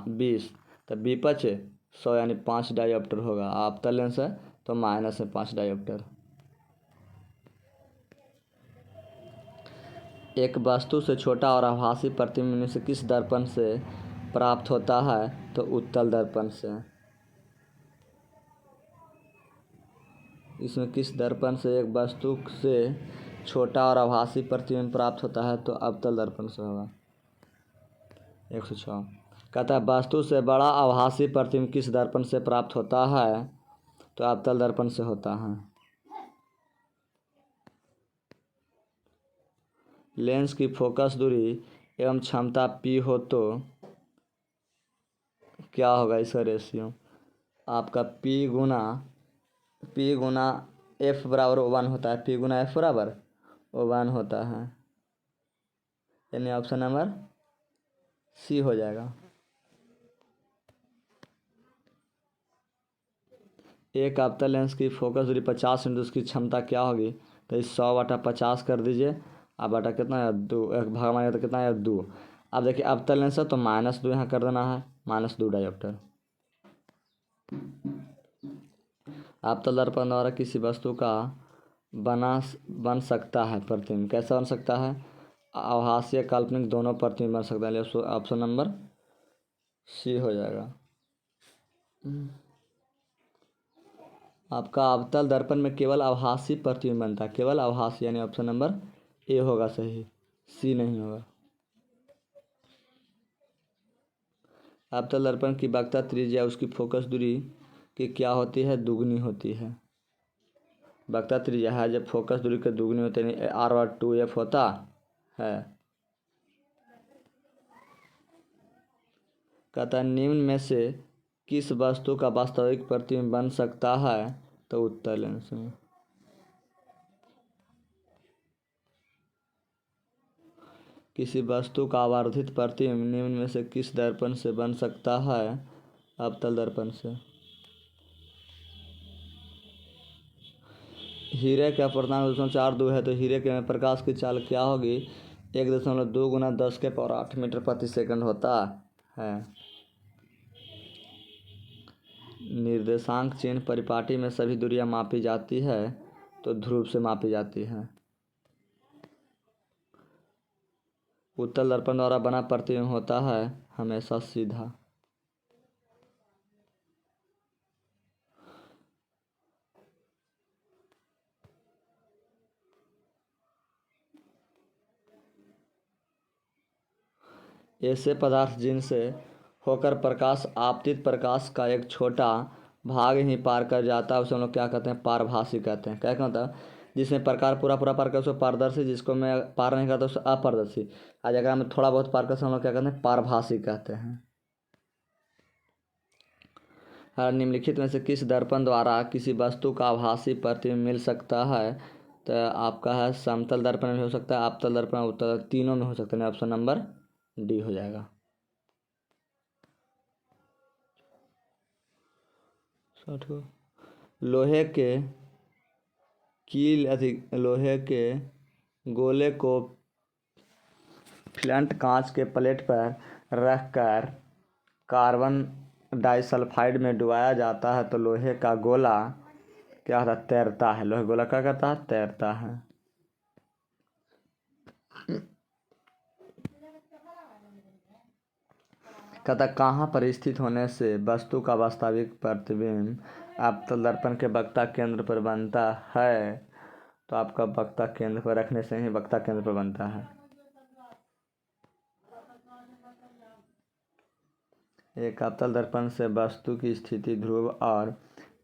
20, तब विपक्ष 100 यानी 5 डायोप्टर होगा। अवतल लेंस है तो माइनस है 5 डायोप्टर। एक वस्तु से छोटा और आभासी प्रतिबिंब से किस दर्पण से प्राप्त होता है? तो उत्तल दर्पण से। इसमें किस दर्पण से एक वस्तु से छोटा और आभासी प्रतिबिंब प्राप्त होता है? तो अवतल दर्पण से होगा। 106 कहता है वस्तु से बड़ा आभासी प्रतिबिंब किस दर्पण से प्राप्त होता है? तो अवतल दर्पण से होता है। लेंस की फोकस दूरी एवं क्षमता P हो तो क्या होगा इसका रेशियो? आपका P गुना F बराबर 1 होता है। P गुना F बराबर 1 होता है, यानी ऑप्शन नंबर सी हो जाएगा। एक अवतल लेंस की फोकस दूरी 50 × उसकी क्षमता क्या होगी? तो इस 100/50 कर दीजिए। अब बटा कितना है 2, एक भाग मारेंगे तो कितना है 2। अब देखिए अवतल लेंस है तो -2 यहाँ कर देना है, -2 डायोप्टर। अवतल दर्पण द्वारा किसी वस्तु का बन सकता है प्रतिबिंब। कैसा बन सकता है? आभासी काल्पनिक दोनों प्रतिबिंब बन सकता है। ऑप्शन नंबर सी हो जाएगा। आपका अवतल दर्पण में केवल आभासी प्रतिबिंब बनता है, केवल आभासी, यानी ऑप्शन नंबर ए होगा सही, सी नहीं होगा। अवतल दर्पण की वक्रता त्रिज्या उसकी फोकस दूरी की क्या होती है? दुगनी होती है। वक्रता त्रिज्या है जब फोकस दूरी के दुगनी होती है, R/2F होता है। कहता निम्न में से किस वस्तु का वास्तविक प्रतिबिंब बन सकता है? तो उत्तल लेंस में। किसी वस्तु का आवर्धित प्रतिबिंब निम्न में से किस दर्पण से बन सकता है? अवतल दर्पण से। हीरे का अपर्तनांक 2.42 है तो हीरे के में प्रकाश की चाल क्या होगी? 1.2 × 10⁸ मीटर प्रति सेकंड होता है। निर्देशांक चिन्ह परिपाटी में सभी दूरियां मापी जाती है तो ध्रुव से मापी जाती है। उत्तल दर्पण द्वारा बना प्रतिबिंब होता है हमेशा सीधा। ऐसे पदार्थ जिनसे होकर प्रकाश आपतित प्रकाश का एक छोटा भाग ही पार कर जाता है उसे हम लोग क्या कहते हैं? पारभासी कहते हैं। क्या कहता है? जिसमें प्रकार पूरा पार कर उसको पारदर्शी, जिसको मैं पार नहीं करता उसको अपारदर्शी। आज अगर हम थोड़ा बहुत पार कर हम लोग क्या कहते हैं? पारभासी कहते हैं। हर निम्नलिखित में से किस दर्पण द्वारा किसी वस्तु का आभासी प्रतिबिंब मिल सकता है? तो आपका है समतल दर्पण में हो सकता है, अवतल दर्पण, उत्तल, तीनों में हो सकता है। ऑप्शन नंबर डी हो जाएगा। लोहे के गोले को फ्लैट कांच के प्लेट पर रखकर कार्बन डाइसल्फाइड में डुबाया जाता है तो लोहे का गोला क्या होता है? तैरता है। लोहे गोला क्या करता है? तैरता है। कहता कहाँ पर स्थित होने से वस्तु का वास्तविक प्रतिबिंब अवतल दर्पण के वक्ता केंद्र पर बनता है? तो आपका वक्ता केंद्र पर रखने से ही वक्ता केंद्र पर बनता है। एक अवतल दर्पण से वस्तु की स्थिति ध्रुव और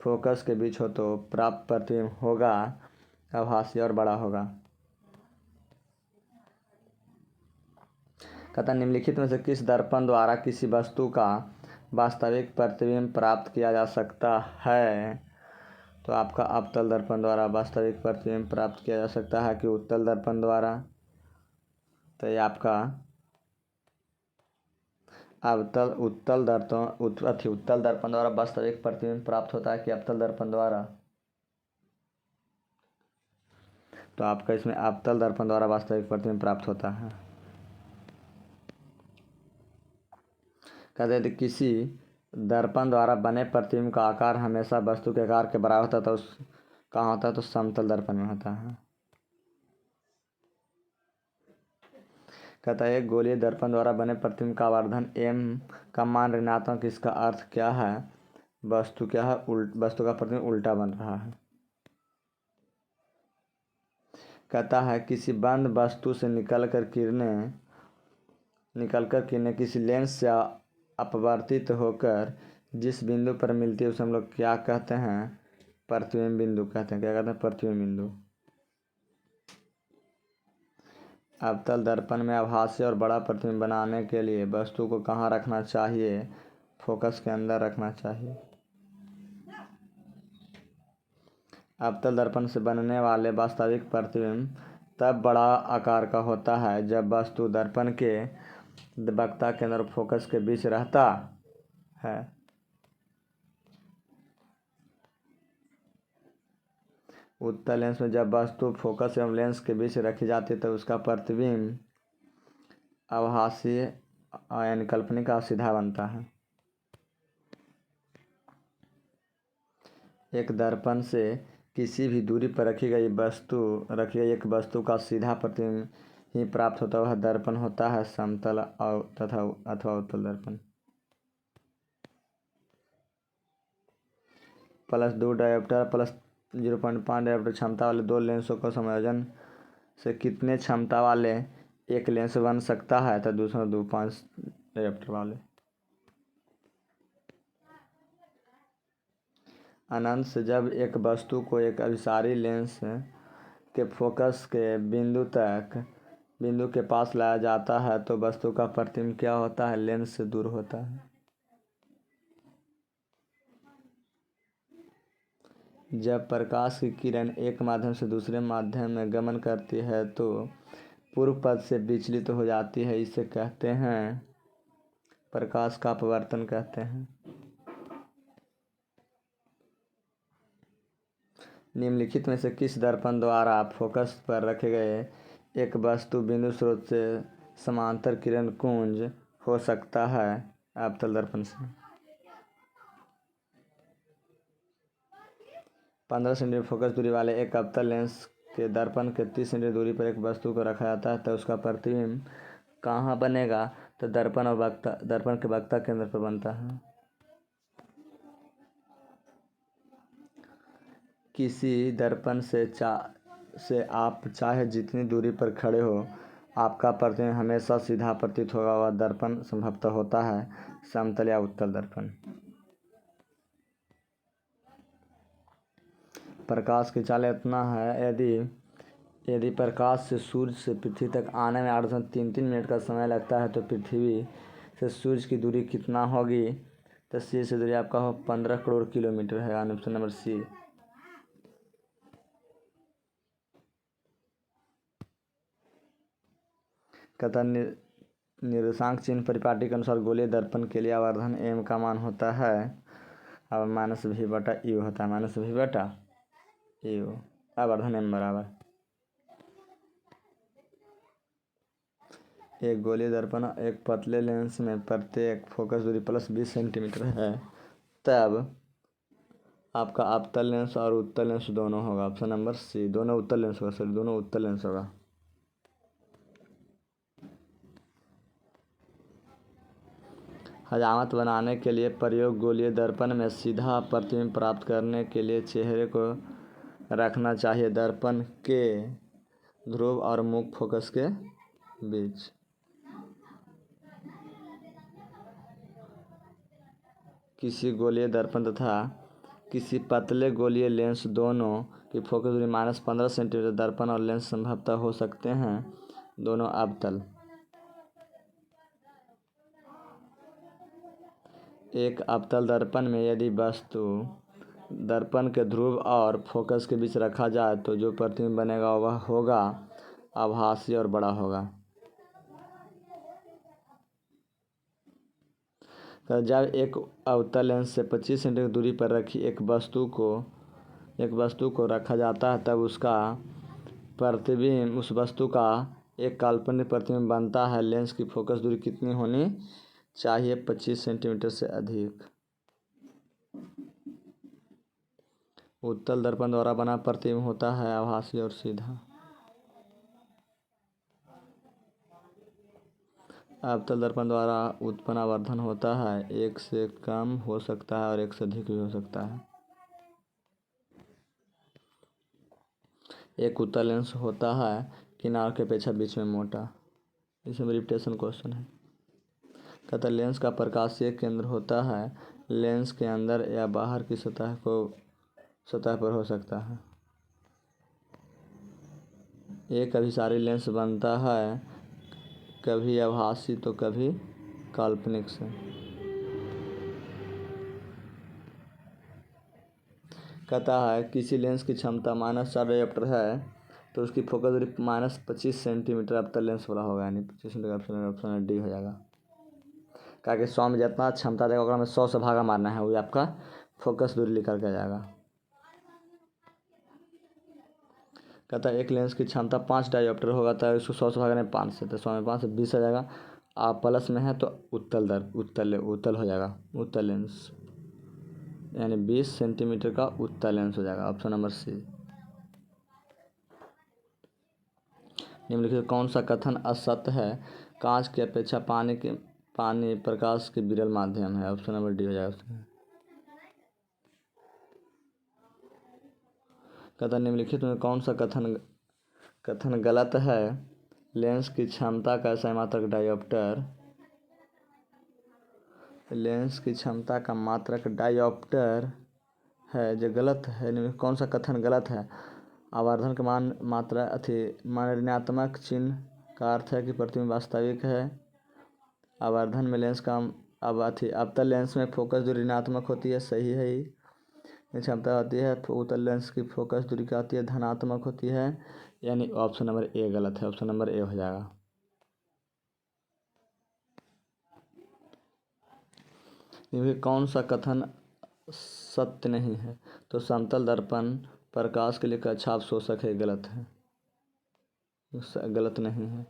फोकस के बीच हो तो प्राप्त प्रतिबिंब होगा आभासी और बड़ा होगा। कहता निम्नलिखित में से किस दर्पण द्वारा किसी वस्तु का वास्तविक प्रतिबिंब प्राप्त किया जा सकता है? तो आपका अवतल दर्पण द्वारा वास्तविक प्रतिबिंब प्राप्त किया जा सकता है कि उत्तल दर्पण द्वारा? तो ये आपका उत्तल दर्पण द्वारा वास्तविक प्रतिबिंब प्राप्त होता है कि अवतल दर्पण द्वारा? तो आपका इसमें अवतल दर्पण द्वारा वास्तविक प्रतिबिंब प्राप्त होता है। कहते हैं किसी दर्पण द्वारा बने प्रतिबिंब का आकार हमेशा वस्तु के आकार के बराबर होता है तो कहाँ होता है? तो समतल दर्पण में होता है। कहता है एक गोलीय दर्पण द्वारा बने प्रतिबिंब का आवर्धन m का मान ऋणात्मक, इसका अर्थ क्या है? वस्तु क्या है? वस्तु का प्रतिबिंब उल्टा बन रहा है। कहता है किसी बंद वस्तु से निकलकर किरणें किसी लेंस से अपवर्तित होकर जिस बिंदु पर मिलती है उसे हम लोग क्या कहते हैं? प्रतिबिंब बिंदु कहते हैं। क्या कहते हैं? प्रतिबिंब बिंदु। अवतल दर्पण में आभासी और बड़ा प्रतिबिंब बनाने के लिए वस्तु को कहाँ रखना चाहिए? फोकस के अंदर रखना चाहिए। अवतल दर्पण से बनने वाले वास्तविक प्रतिबिंब तब बड़ा आकार का होता है जब वस्तु दर्पण के वक्ता केंद्र और फोकस के बीच रहता है। उत्तल लेंस में जब वस्तु फोकस एवं लेंस के बीच रखी जाती है तो उसका प्रतिबिंब आभासी यानी काल्पनिक और सीधा बनता है। एक दर्पण से किसी भी दूरी पर रखी गई एक वस्तु का सीधा प्रतिबिंब ही प्राप्त होता वह दर्पण होता है समतल अथवा उत्तल दर्पण। +2 डायोप्टर +0.5 डायोप्टर क्षमता वाले दो लेंसों को संयोजन से कितने क्षमता वाले एक लेंस बन सकता है? तो 2.5 डायोप्टर वाले। अनंत से जब एक वस्तु को एक अभिसारी लेंस के फोकस के बिंदु के पास लाया जाता है तो वस्तु का प्रतिबिंब क्या होता है? लेंस से दूर होता है। जब प्रकाश की किरण एक माध्यम से दूसरे माध्यम में गमन करती है तो पूर्व पथ से विचलित हो जाती है। इसे कहते हैं प्रकाश का अपवर्तन कहते हैं। निम्नलिखित में से किस दर्पण द्वारा फोकस पर रखे गए एक वस्तु बिंदु स्रोत से समांतर किरण कुंज हो सकता है? अवतल दर्पण से। 15 सेंटीमीटर फोकस दूरी वाले एक अवतल लेंस के दर्पण के 30 सेंटीमीटर दूरी पर एक वस्तु को रखा जाता है तो उसका प्रतिबिंब कहाँ बनेगा? तो दर्पण के वक्ता केंद्र पर बनता है। किसी दर्पण से आप चाहे जितनी दूरी पर खड़े हो आपका प्रतिबिंब हमेशा सीधा प्रतीत होगा। वह दर्पण संभवतः होता है समतल या उत्तल दर्पण। प्रकाश की चाल इतना है, यदि प्रकाश से सूर्य से पृथ्वी तक आने में 8.33 मिनट का समय लगता है तो पृथ्वी से सूर्य की दूरी कितना होगी? तो सी से दूरी आपका 15 करोड़ किलोमीटर है। Option number C. कहता निर्देशांक चिन्ह परिपाटी के अनुसार गोलीय दर्पण के लिए आवर्धन एम का मान होता है अब -v/u होता है। -v/u आवर्धन एम बराबर। एक गोलीय दर्पण एक पतले लेंस में प्रत्येक फोकस दूरी +20 सेंटीमीटर है तब आपका अवतल लेंस और उत्तल लेंस दोनों होगा। Option number C. दोनों उत्तल लेंस होगा। हजामत बनाने के लिए प्रयोग गोलीय दर्पण में सीधा प्रतिबिंब प्राप्त करने के लिए चेहरे को रखना चाहिए दर्पण के ध्रुव और मुख्य फोकस के बीच। किसी गोलीय दर्पण तथा किसी पतले गोलीय लेंस दोनों की फोकस दूरी -15 सेंटीमीटर दर्पण और लेंस संभवतः हो सकते हैं दोनों अवतल। एक अवतल दर्पण में यदि वस्तु दर्पण के ध्रुव और फोकस के बीच रखा जाए तो जो प्रतिबिंब बनेगा वह होगा आभासी और बड़ा होगा। तो जब एक अवतल लेंस से 25 सेंटीमीटर दूरी पर रखी एक वस्तु को रखा जाता है तब उसका प्रतिबिंब उस वस्तु का एक काल्पनिक प्रतिबिंब बनता है। लेंस की फोकस दूरी कितनी होनी चाहिए? 25 सेंटीमीटर से अधिक। उत्तल दर्पण द्वारा बना प्रतिबिंब होता है आभासी और सीधा। अवतल दर्पण द्वारा उत्पन्न आवर्धन होता है 1 से कम हो सकता है और 1 से अधिक भी हो सकता है। एक उत्तल लेंस होता है किनार के अपेक्षा बीच में मोटा। इसमें रिपीटेशन क्वेश्चन है। कहता लेंस का प्रकाशीय केंद्र होता है लेंस के अंदर या बाहर की सतह पर हो सकता है। एक अभिसारी लेंस बनता है कभी आभासी तो कभी काल्पनिक से। कहता है किसी लेंस की क्षमता -4 डायोप्टर है तो उसकी फोकस दूरी -25 सेंटीमीटर अवतल लेंस वाला होगा, यानी 25 सेंटीमीटर। ऑप्शन डी हो जाएगा। कहा कि 100 में जितना क्षमता देगा ओकरा में 100 से भागा मारना है, वही आपका फोकस दूरी लिखा के जाएगा। कहता है एक लेंस की क्षमता 5 डायोप्टर होगा तो इसको 100 से भागने 5 से, तो 100 में 5 से 20 आ जाएगा। आप प्लस में है तो उत्तल हो जाएगा, उत्तल लेंस यानी 20 सेंटीमीटर का उत्तल लेंस हो जाएगा। Option number C. निम्नलिखित कौन सा कथन असत्य है? कांच की अपेक्षा पानी प्रकाश के विरल माध्यम है। ऑप्शन नंबर डी हो जाएगा। कहता निम्नलिखित में कौन सा कथन गलत है? लेंस की क्षमता का सही डायोप्टर, लेंस की क्षमता का मात्रक डायोप्टर है जो गलत है। कौन सा कथन गलत है? आवर्धन के मात्रा मान ऋणात्मक चिन्ह का अर्थ है कि प्रतिबिंब वास्तविक है। आवर्धन में लेंस का अवतल लेंस में फोकस दूरी ऋणात्मक होती है, सही है ही। क्षमता होती है उत्तल लेंस की फोकस दूरी क्या होती है? धनात्मक होती है, यानी ऑप्शन नंबर ए गलत है। ऑप्शन नंबर ए हो जाएगा। कौन सा कथन सत्य नहीं है? तो समतल दर्पण प्रकाश के लिए अच्छा अवशोषक है, गलत है, गलत नहीं है।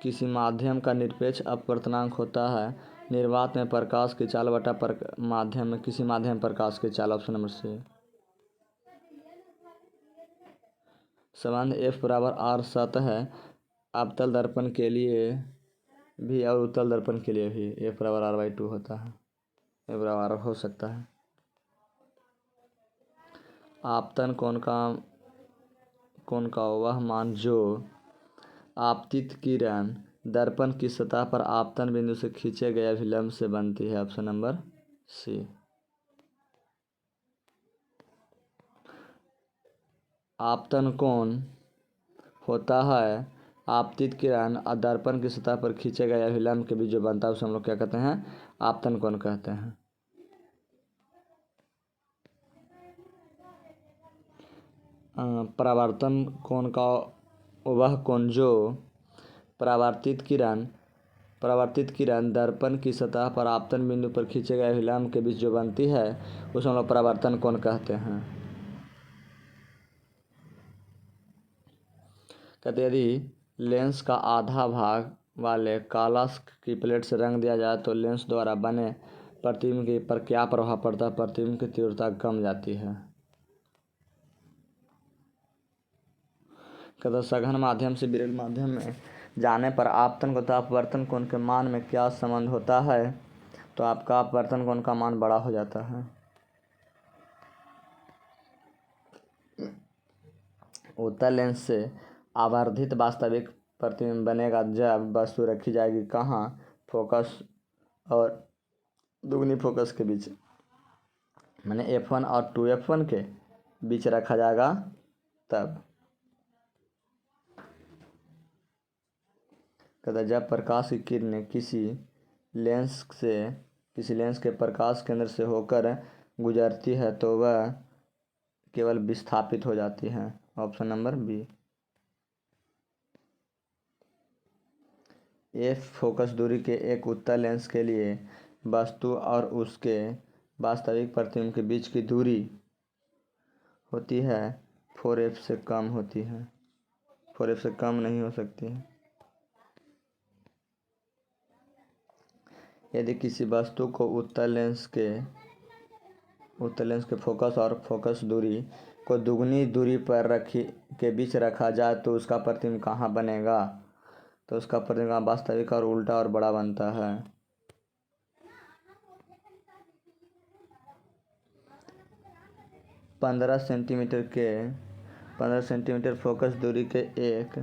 किसी माध्यम का निरपेक्ष अपवर्तनांक होता है निर्वात में प्रकाश की चाल बटा माध्यम में किसी माध्यम प्रकाश की चाल। Option number C. संबंध F बराबर R सत्य है अवतल दर्पण के लिए भी और उत्तल दर्पण के लिए भी। F बराबर R/2 होता है, F बराबर R हो सकता है। आपतन कोण का वह मान जो आपतित किरण दर्पण की सतह पर आपतन बिंदु से खींचे गए अभिलंब से बनती है। Option number C. आपतन कोण होता है आपतित किरण और दर्पण की सतह पर खींचे गए अभिलंब के बीच जो बनता है उसे हम लोग क्या कहते हैं? आपतन कोण कहते हैं। परावर्तन कोण का वह कोण जो परावर्तित किरण दर्पण की सतह पर आपतन बिंदु पर खींचे गए अभिलंब के बीच जो बनती है उसे हम लोग परावर्तन कोण कहते हैं। कहते यदि लेंस का आधा भाग वाले कालस की प्लेट से रंग दिया जाए तो लेंस द्वारा बने प्रतिबिंब पर क्या प्रभाव पड़ता है? प्रतिबिंब की तीव्रता कम जाती है। कहते सघन माध्यम से विरल माध्यम में जाने पर आपतन तथा अपवर्तन कोण के मान में क्या संबंध होता है? तो आपका अपवर्तन कोण का मान बड़ा हो जाता है। उत्तल लेंस से आवर्धित वास्तविक प्रतिबिंब बनेगा जब वस्तु रखी जाएगी कहाँ? फोकस और दुगनी फोकस के बीच, माने F1 और 2F1 के बीच रखा जाएगा तब। कहता जब प्रकाश की किरणें किसी लेंस के प्रकाश केंद्र से होकर गुजरती है तो वह केवल विस्थापित हो जाती है। Option number B. F focus दूरी के एक उत्तल लेंस के लिए वस्तु और उसके वास्तविक प्रतिबिंब के बीच की दूरी होती है 4F से कम होती है, 4F से कम नहीं हो सकती है। यदि किसी वस्तु को उत्तल लेंस के फोकस और फोकस दूरी को दुगनी दूरी पर के बीच रखा जाए तो उसका प्रतिबिंब कहाँ बनेगा? तो उसका प्रतिबिंब वास्तविक और उल्टा और बड़ा बनता है। 15 सेंटीमीटर फोकस दूरी के एक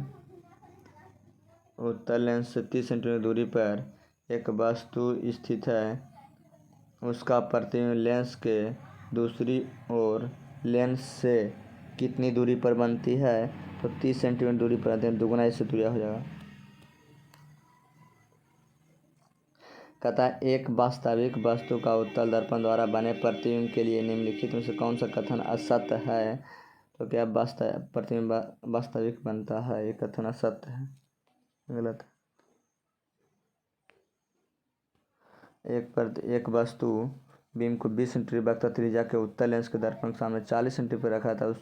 उत्तल लेंस से 30 सेंटीमीटर दूरी पर एक वस्तु स्थित है, उसका प्रतिबिंब लेंस के दूसरी ओर लेंस से कितनी दूरी पर बनती है? तो 30 सेंटीमीटर दूरी पर आते हैं, दुगुना इससे दूरिया हो जाएगा। कहता है एक वास्तविक वस्तु का उत्तल दर्पण द्वारा बने प्रतिबिंब के लिए निम्नलिखित में से कौन सा कथन असत्य है? तो क्या प्रतिबिंब वास्तविक बनता है? ये कथन असत्य है, गलत है। एक वस्तु बीम को 20 सेंटीमीटर वक्रता त्रिज्या के उत्तल लेंस के दर्पण के सामने 40 सेंटीमीटर पर रखा था,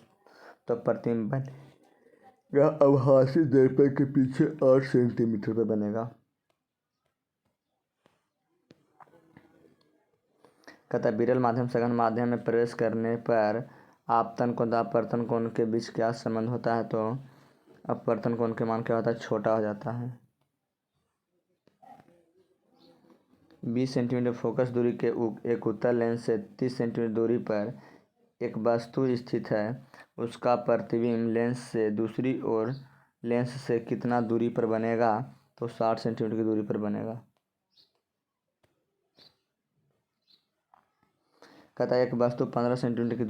तो प्रतिबिंब बनेगा आभासी दर्पण के पीछे 8 सेंटीमीटर पर बनेगा। कहता विरल माध्यम सघन माध्यम में प्रवेश करने पर आपतन कोण अपवर्तन कोण के बीच क्या संबंध होता है? तो अपवर्तन कोण के मान क्या होता है? छोटा हो जाता है। 20 सेंटीमीटर फोकस दूरी के एक उत्तल लेंस से 30 सेंटीमीटर दूरी पर एक वस्तु स्थित है, उसका प्रतिबिंब लेंस से दूसरी ओर लेंस से कितना दूरी पर बनेगा? तो 60 सेंटीमीटर की दूरी पर बनेगा। कहता है एक वस्तु 15 सेंटीमीटर की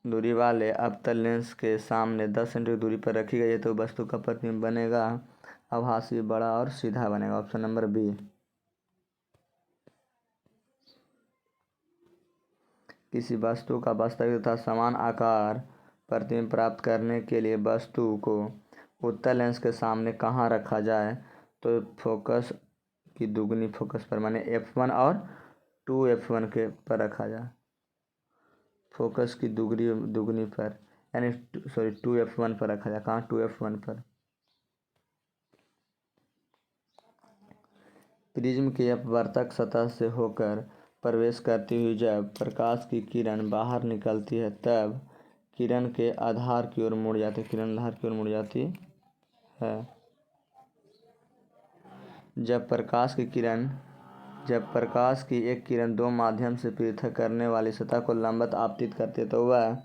दूरी वाले अवतल लेंस के सामने 10 सेंटीमीटर दूरी पर रखी गई है, तो वस्तु का प्रतिबिंब बनेगा आभासी, बड़ा और सीधा बनेगा। Option number B. किसी वस्तु का वास्तविक तथा समान आकार प्रतिबिंब प्राप्त करने के लिए वस्तु को उत्तल लेंस के सामने कहाँ रखा जाए? तो फोकस की दुगनी फोकस पर, माने f1 और 2f1 के पर रखा जाए। फोकस की दुगनी पर यानी 2f1 पर रखा जाए। कहाँ? 2f1 पर। प्रिज्म की अपवर्तक सतह से होकर प्रवेश करती हुई जब प्रकाश की किरण बाहर निकलती है, तब किरण के आधार की ओर मुड़ जाती है। जब प्रकाश की एक किरण दो माध्यम से पृथक करने वाली सतह को लंबवत आपतित करती है, तो वह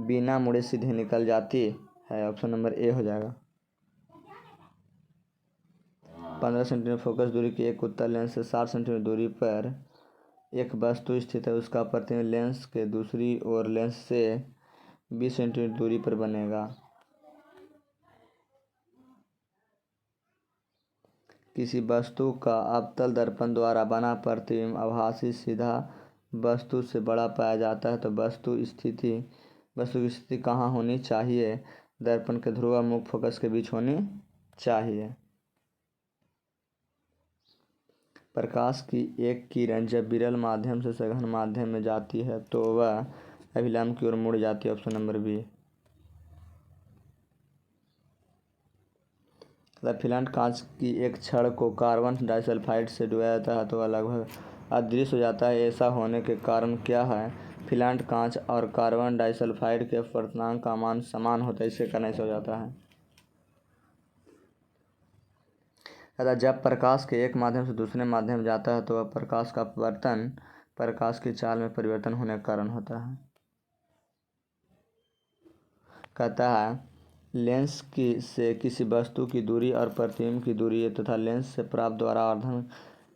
बिना मुड़े सीधे निकल जाती है। ऑप्शन नंबर ए हो जाएगा। 15 सेंटीमीटर फोकस दूरी की एक उत्तल लेंस से 60 सेंटीमीटर दूरी पर एक वस्तु स्थित है, उसका प्रतिबिंब लेंस के दूसरी ओर लेंस से 20 सेंटीमीटर दूरी पर बनेगा। किसी वस्तु का अवतल दर्पण द्वारा बना प्रतिबिंब आभासी सीधा वस्तु से बड़ा पाया जाता है, तो वस्तु की स्थिति कहाँ होनी चाहिए? दर्पण के ध्रुव और मुख्य फोकस के बीच होनी चाहिए। प्रकाश की एक किरण जब विरल माध्यम से सघन माध्यम में जाती है, तो वह अभिलंब की ओर मुड़ जाती है। Option number B. फिलामेंट कांच की एक छड़ को कार्बन डाइसल्फाइड से डुबाया जाता है, तो वह लगभग अदृश्य हो जाता है। ऐसा होने के कारण क्या है? फिलामेंट कांच और कार्बन डाइसल्फाइड के अपवर्तनांक का मान समान होता है, इसके कारण ऐसा हो जाता है। जब प्रकाश के एक माध्यम से दूसरे माध्यम में जाता है, तो वह प्रकाश का अपवर्तन प्रकाश की चाल में परिवर्तन होने के कारण होता है। कहता है लेंस से किसी वस्तु की दूरी और प्रतिबिंब की दूरी तथा लेंस से प्राप्त द्वारा आवर्धन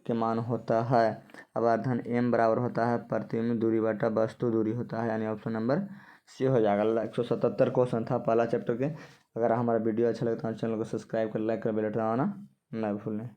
के मान होता है। आवर्धन m बराबर होता है प्रतिबिंब दूरी बटा वस्तु दूरी होता है, यानी ऑप्शन नंबर सी हो जाएगा। 177 क्वेश्चन था पहला चैप्टर के। अगर हमारा वीडियो अच्छा लगता है तो चैनल को सब्सक्राइब कर, लाइक कर, बेल बटन दबाना न भूलें।